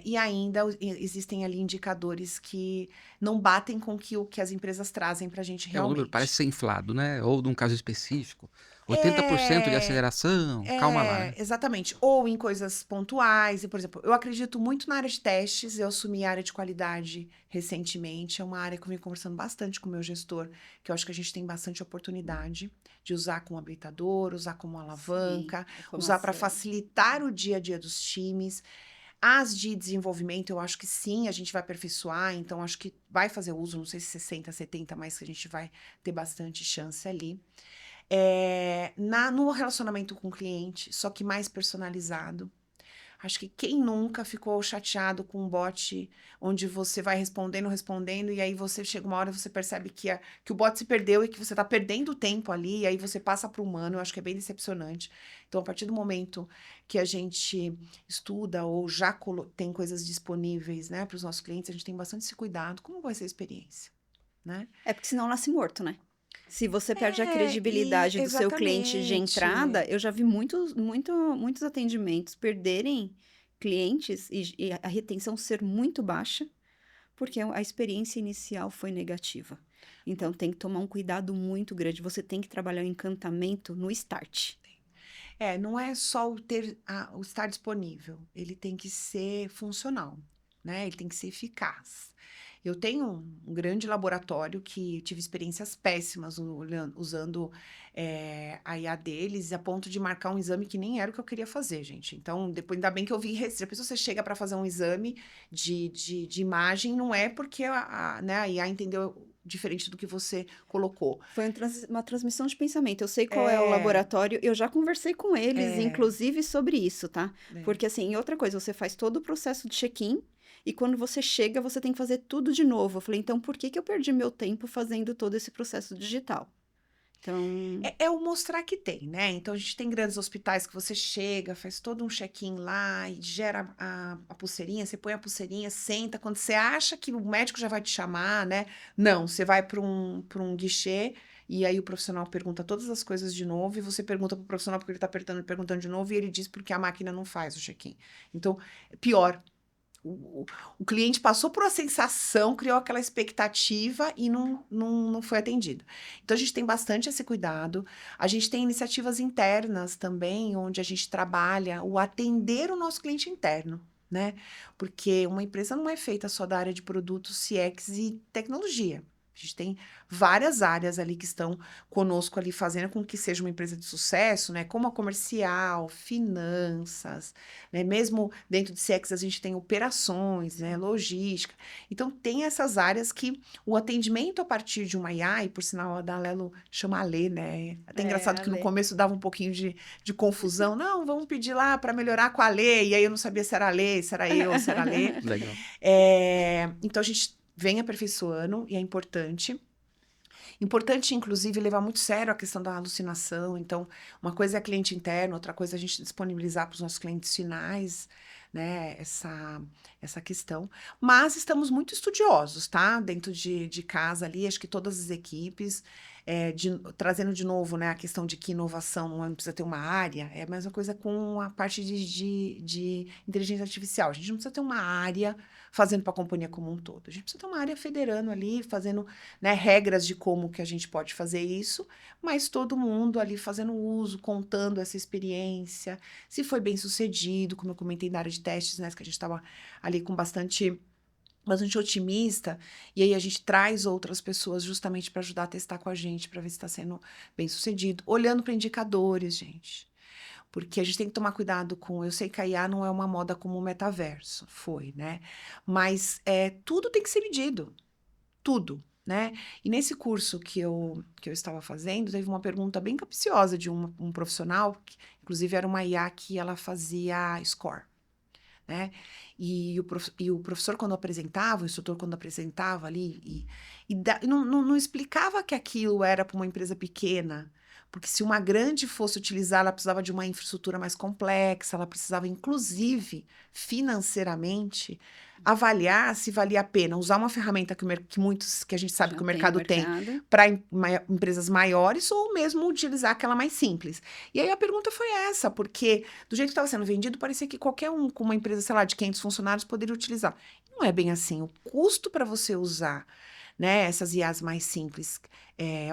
S3: E ainda existem ali indicadores que não batem com o que as empresas trazem para a gente
S1: O número
S3: realmente.
S1: parece ser inflado, né? Ou num caso específico. 80% de
S3: É,
S1: aceleração, calma lá, né?
S3: exatamente. Ou em coisas pontuais. E, por exemplo, eu acredito muito na área de testes. Eu assumi a área de qualidade recentemente. É uma área que eu venho conversando bastante com o meu gestor, que eu acho que a gente tem bastante oportunidade de usar como habilitador, usar como alavanca, usar para facilitar o dia a dia dos times. As de desenvolvimento, eu acho que sim, a gente vai aperfeiçoar, então acho que vai fazer uso, não sei se 60, 70, mas que a gente vai ter bastante chance ali. No relacionamento com o cliente, só que mais personalizado. Acho que quem nunca ficou chateado com um bot onde você vai respondendo, e aí você chega uma hora e você percebe que o bot se perdeu e que você está perdendo tempo ali, e aí você passa para o humano, eu acho que é bem decepcionante. Então, a partir do momento que a gente estuda ou já tem coisas disponíveis, né, para os nossos clientes, a gente tem bastante esse cuidado. Como vai ser a experiência, né?
S2: Porque senão nasce morto, né? Se você perde a credibilidade do seu cliente de entrada, eu já vi muitos atendimentos perderem clientes e a retenção ser muito baixa, porque a experiência inicial foi negativa. Então, tem que tomar um cuidado muito grande. Você tem que trabalhar o encantamento no start.
S3: Não é só o estar disponível, ele tem que ser funcional, né? Ele tem que ser eficaz. Eu tenho um grande laboratório que tive experiências péssimas usando a IA deles, a ponto de marcar um exame que nem era o que eu queria fazer, gente. Então, depois, ainda bem que eu vi, depois você chega para fazer um exame de imagem, não é porque né, a IA entendeu diferente do que você colocou.
S2: Foi uma transmissão de pensamento. Eu sei qual é o laboratório, eu já conversei com eles, inclusive, sobre isso, tá? Porque, assim, outra coisa, você faz todo o processo de check-in, e quando você chega, você tem que fazer tudo de novo. Eu falei, então, por que eu perdi meu tempo fazendo todo esse processo digital? Então...
S3: É o mostrar que tem, né? Então, a gente tem grandes hospitais que você chega, faz todo um check-in lá e gera a pulseirinha, você põe a pulseirinha, senta. Quando você acha que o médico já vai te chamar, né? Não, você vai para um guichê e aí o profissional pergunta todas as coisas de novo e você pergunta para o profissional porque ele está perguntando de novo e ele diz porque a máquina não faz o check-in. Então, pior. O cliente passou por uma sensação, criou aquela expectativa e não foi atendido. Então, a gente tem bastante esse cuidado. A gente tem iniciativas internas também, onde a gente trabalha o atender o nosso cliente interno, né? Porque uma empresa não é feita só da área de produtos, CX e tecnologia. A gente tem várias áreas ali que estão conosco ali fazendo com que seja uma empresa de sucesso, né? Como a comercial, finanças, né? Mesmo dentro de CX a gente tem operações, né? Logística. Então tem essas áreas que o atendimento a partir de uma IA, e por sinal a da Alelo chama Alê, né? Até engraçado que no começo dava um pouquinho de confusão. Não, vamos pedir lá para melhorar com a Alê. E aí eu não sabia se era Alê, se era eu, se era Alê.
S1: Legal.
S3: Então a gente vem aperfeiçoando e é importante. Importante, inclusive, levar muito sério a questão da alucinação. Então, uma coisa é cliente interno, outra coisa é a gente disponibilizar para os nossos clientes finais, né, essa questão. Mas estamos muito estudiosos, tá? Dentro de casa ali, acho que todas as equipes, trazendo de novo, né, a questão de que inovação não precisa ter uma área, é a mesma coisa com a parte de inteligência artificial. A gente não precisa ter uma área fazendo para a companhia como um todo. A gente precisa ter uma área federando ali, fazendo, né, regras de como que a gente pode fazer isso, mas todo mundo ali fazendo uso, contando essa experiência, se foi bem sucedido, como eu comentei na área de testes, né, que a gente estava ali com bastante otimista, e aí a gente traz outras pessoas justamente para ajudar a testar com a gente, para ver se está sendo bem sucedido, olhando para indicadores, gente. Porque a gente tem que tomar cuidado com... Eu sei que a IA não é uma moda como o metaverso, foi, né? Mas tudo tem que ser medido. Tudo, né? E nesse curso que eu estava fazendo, teve uma pergunta bem capciosa de um profissional, que, inclusive era uma IA que ela fazia score, né? E o professor, quando apresentava, o instrutor, quando apresentava ali, não explicava que aquilo era para uma empresa pequena, Porque se uma grande fosse utilizar, ela precisava de uma infraestrutura mais complexa, ela precisava, inclusive, financeiramente, avaliar se valia a pena usar uma ferramenta que a gente sabe
S2: Já
S3: que o
S2: tem no
S3: mercado tem
S2: mercado.
S3: para empresas maiores ou mesmo utilizar aquela mais simples. E aí a pergunta foi essa, porque do jeito que estava sendo vendido, parecia que qualquer um com uma empresa, sei lá, de 500 funcionários poderia utilizar. Não é bem assim. O custo para você usar, né, essas IAs mais simples,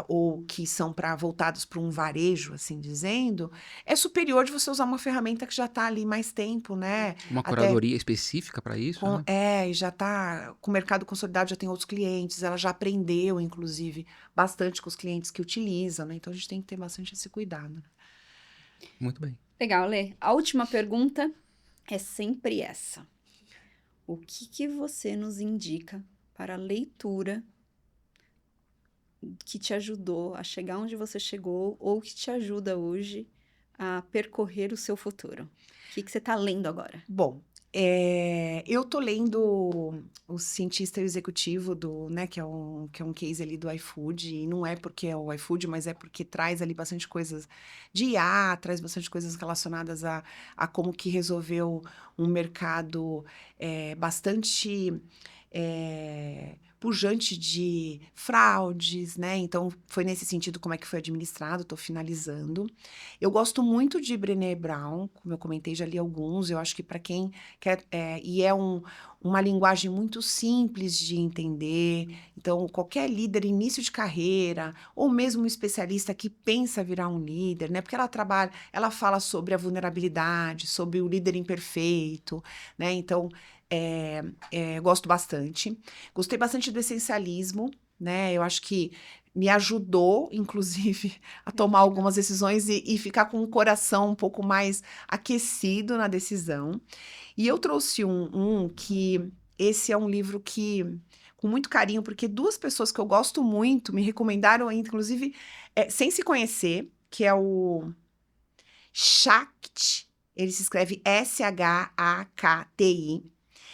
S3: ou que são voltados para um varejo, assim dizendo, é superior de você usar uma ferramenta que já está ali mais tempo, né?
S1: Uma
S3: Até
S1: curadoria específica para isso, né?
S3: e já está com o mercado consolidado, já tem outros clientes, ela já aprendeu, inclusive, bastante com os clientes que utilizam, né? Então a gente tem que ter bastante esse cuidado.
S1: Muito bem.
S2: Legal, Lê. A última pergunta é sempre essa. O que você nos indica para a leitura que te ajudou a chegar onde você chegou ou que te ajuda hoje a percorrer o seu futuro? O que você está lendo agora?
S3: Bom, eu tô lendo o cientista executivo né, que é um case ali do iFood, e não é porque é o iFood, mas é porque traz ali bastante coisas de IA, traz bastante coisas relacionadas a como que resolveu um mercado bastante pujante de fraudes, né? Então, foi nesse sentido como é que foi administrado, tô finalizando. Eu gosto muito de Brené Brown, como eu comentei, já li alguns, eu acho que para quem quer, e é uma linguagem muito simples de entender, então qualquer líder, início de carreira, ou mesmo um especialista que pensa virar um líder, né? Porque ela fala sobre a vulnerabilidade, sobre o líder imperfeito, né? Então, gosto bastante. Gostei bastante do essencialismo, né? Eu acho que me ajudou, inclusive, a tomar algumas decisões e ficar com o coração um pouco mais aquecido na decisão. E eu trouxe que esse é um livro que, com muito carinho, porque duas pessoas que eu gosto muito me recomendaram, inclusive, sem se conhecer, que é o Shakti, ele se escreve Shakti,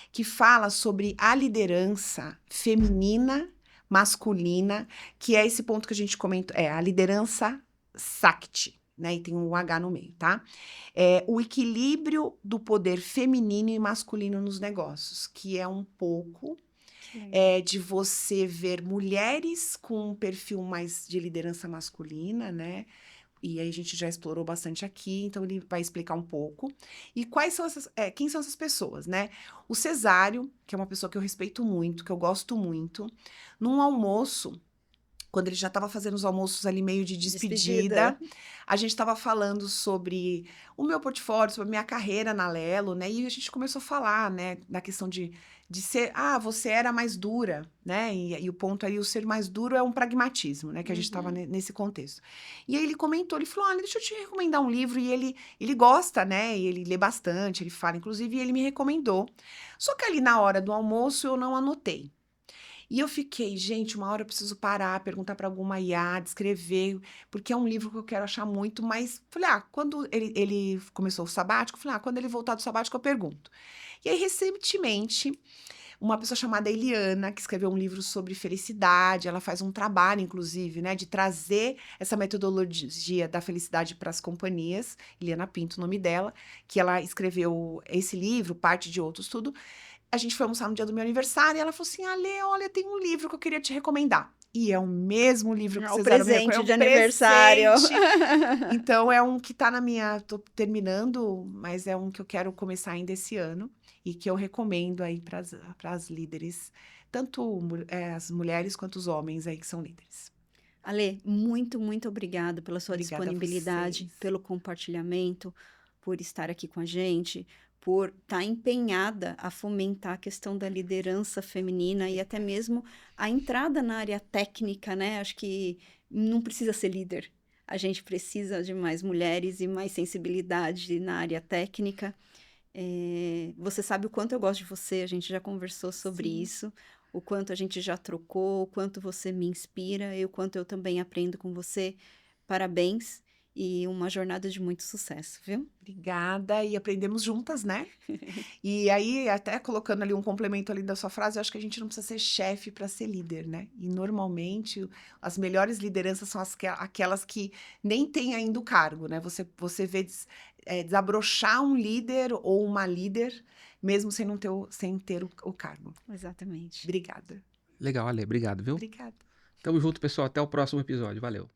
S3: que fala sobre a liderança feminina, masculina, que é esse ponto que a gente comentou, a liderança Sakti, né? E tem um H no meio, tá? O equilíbrio do poder feminino e masculino nos negócios, que é um pouco de você ver mulheres com um perfil mais de liderança masculina, né? E aí a gente já explorou bastante aqui, então ele vai explicar um pouco. E quem são essas pessoas, né? O Cesário, que é uma pessoa que eu respeito muito, que eu gosto muito, num almoço, quando ele já estava fazendo os almoços ali meio de despedida, a gente estava falando sobre o meu portfólio, sobre a minha carreira na Lelo, né? E a gente começou a falar, né, da questão de ser, você era mais dura, né? E o ponto aí, o ser mais duro é um pragmatismo, né? Que a gente estava nesse contexto. E aí ele comentou, ele falou, olha, deixa eu te recomendar um livro, e ele gosta, né? E ele lê bastante, ele fala, inclusive, e ele me recomendou. Só que ali na hora do almoço eu não anotei. E eu fiquei, gente, uma hora eu preciso parar, perguntar para alguma IA, descrever, porque é um livro que eu quero achar muito, mas falei, quando ele começou o sabático, falei, quando ele voltar do sabático eu pergunto. E aí, recentemente, uma pessoa chamada Eliana, que escreveu um livro sobre felicidade, ela faz um trabalho, inclusive, né, de trazer essa metodologia da felicidade para as companhias, Eliana Pinto, o nome dela, que ela escreveu esse livro, parte de outros, tudo. A gente foi almoçar no dia do meu aniversário e ela falou assim, Ale, olha, tem um livro que eu queria te recomendar. E é o mesmo livro que
S2: o
S3: Cesário me
S2: presente
S3: recomendou.
S2: de aniversário.
S3: Então, é um que tá tô terminando, mas é um que eu quero começar ainda esse ano e que eu recomendo aí para as líderes, tanto as mulheres quanto os homens aí que são líderes.
S2: Ale, muito, muito obrigada pela sua
S3: Obrigada a
S2: disponibilidade,
S3: vocês.
S2: pelo compartilhamento, por estar aqui com a gente, por estar empenhada a fomentar a questão da liderança feminina e até mesmo a entrada na área técnica, né? Acho que não precisa ser líder. A gente precisa de mais mulheres e mais sensibilidade na área técnica. Você sabe o quanto eu gosto de você, a gente já conversou sobre isso, o quanto a gente já trocou, o quanto você me inspira e o quanto eu também aprendo com você. Parabéns. e uma jornada de muito sucesso, viu?
S3: Obrigada, e aprendemos juntas, né? E aí, até colocando ali um complemento ali da sua frase, eu acho que a gente não precisa ser chefe para ser líder, né? E normalmente as melhores lideranças são aquelas que nem têm ainda o cargo, né? Você vê desabrochar um líder ou uma líder, mesmo sem ter o cargo.
S2: Exatamente.
S3: Obrigada.
S1: Legal, Ale, obrigado, viu?
S3: Obrigada.
S1: Tamo junto, pessoal. Até o próximo episódio. Valeu.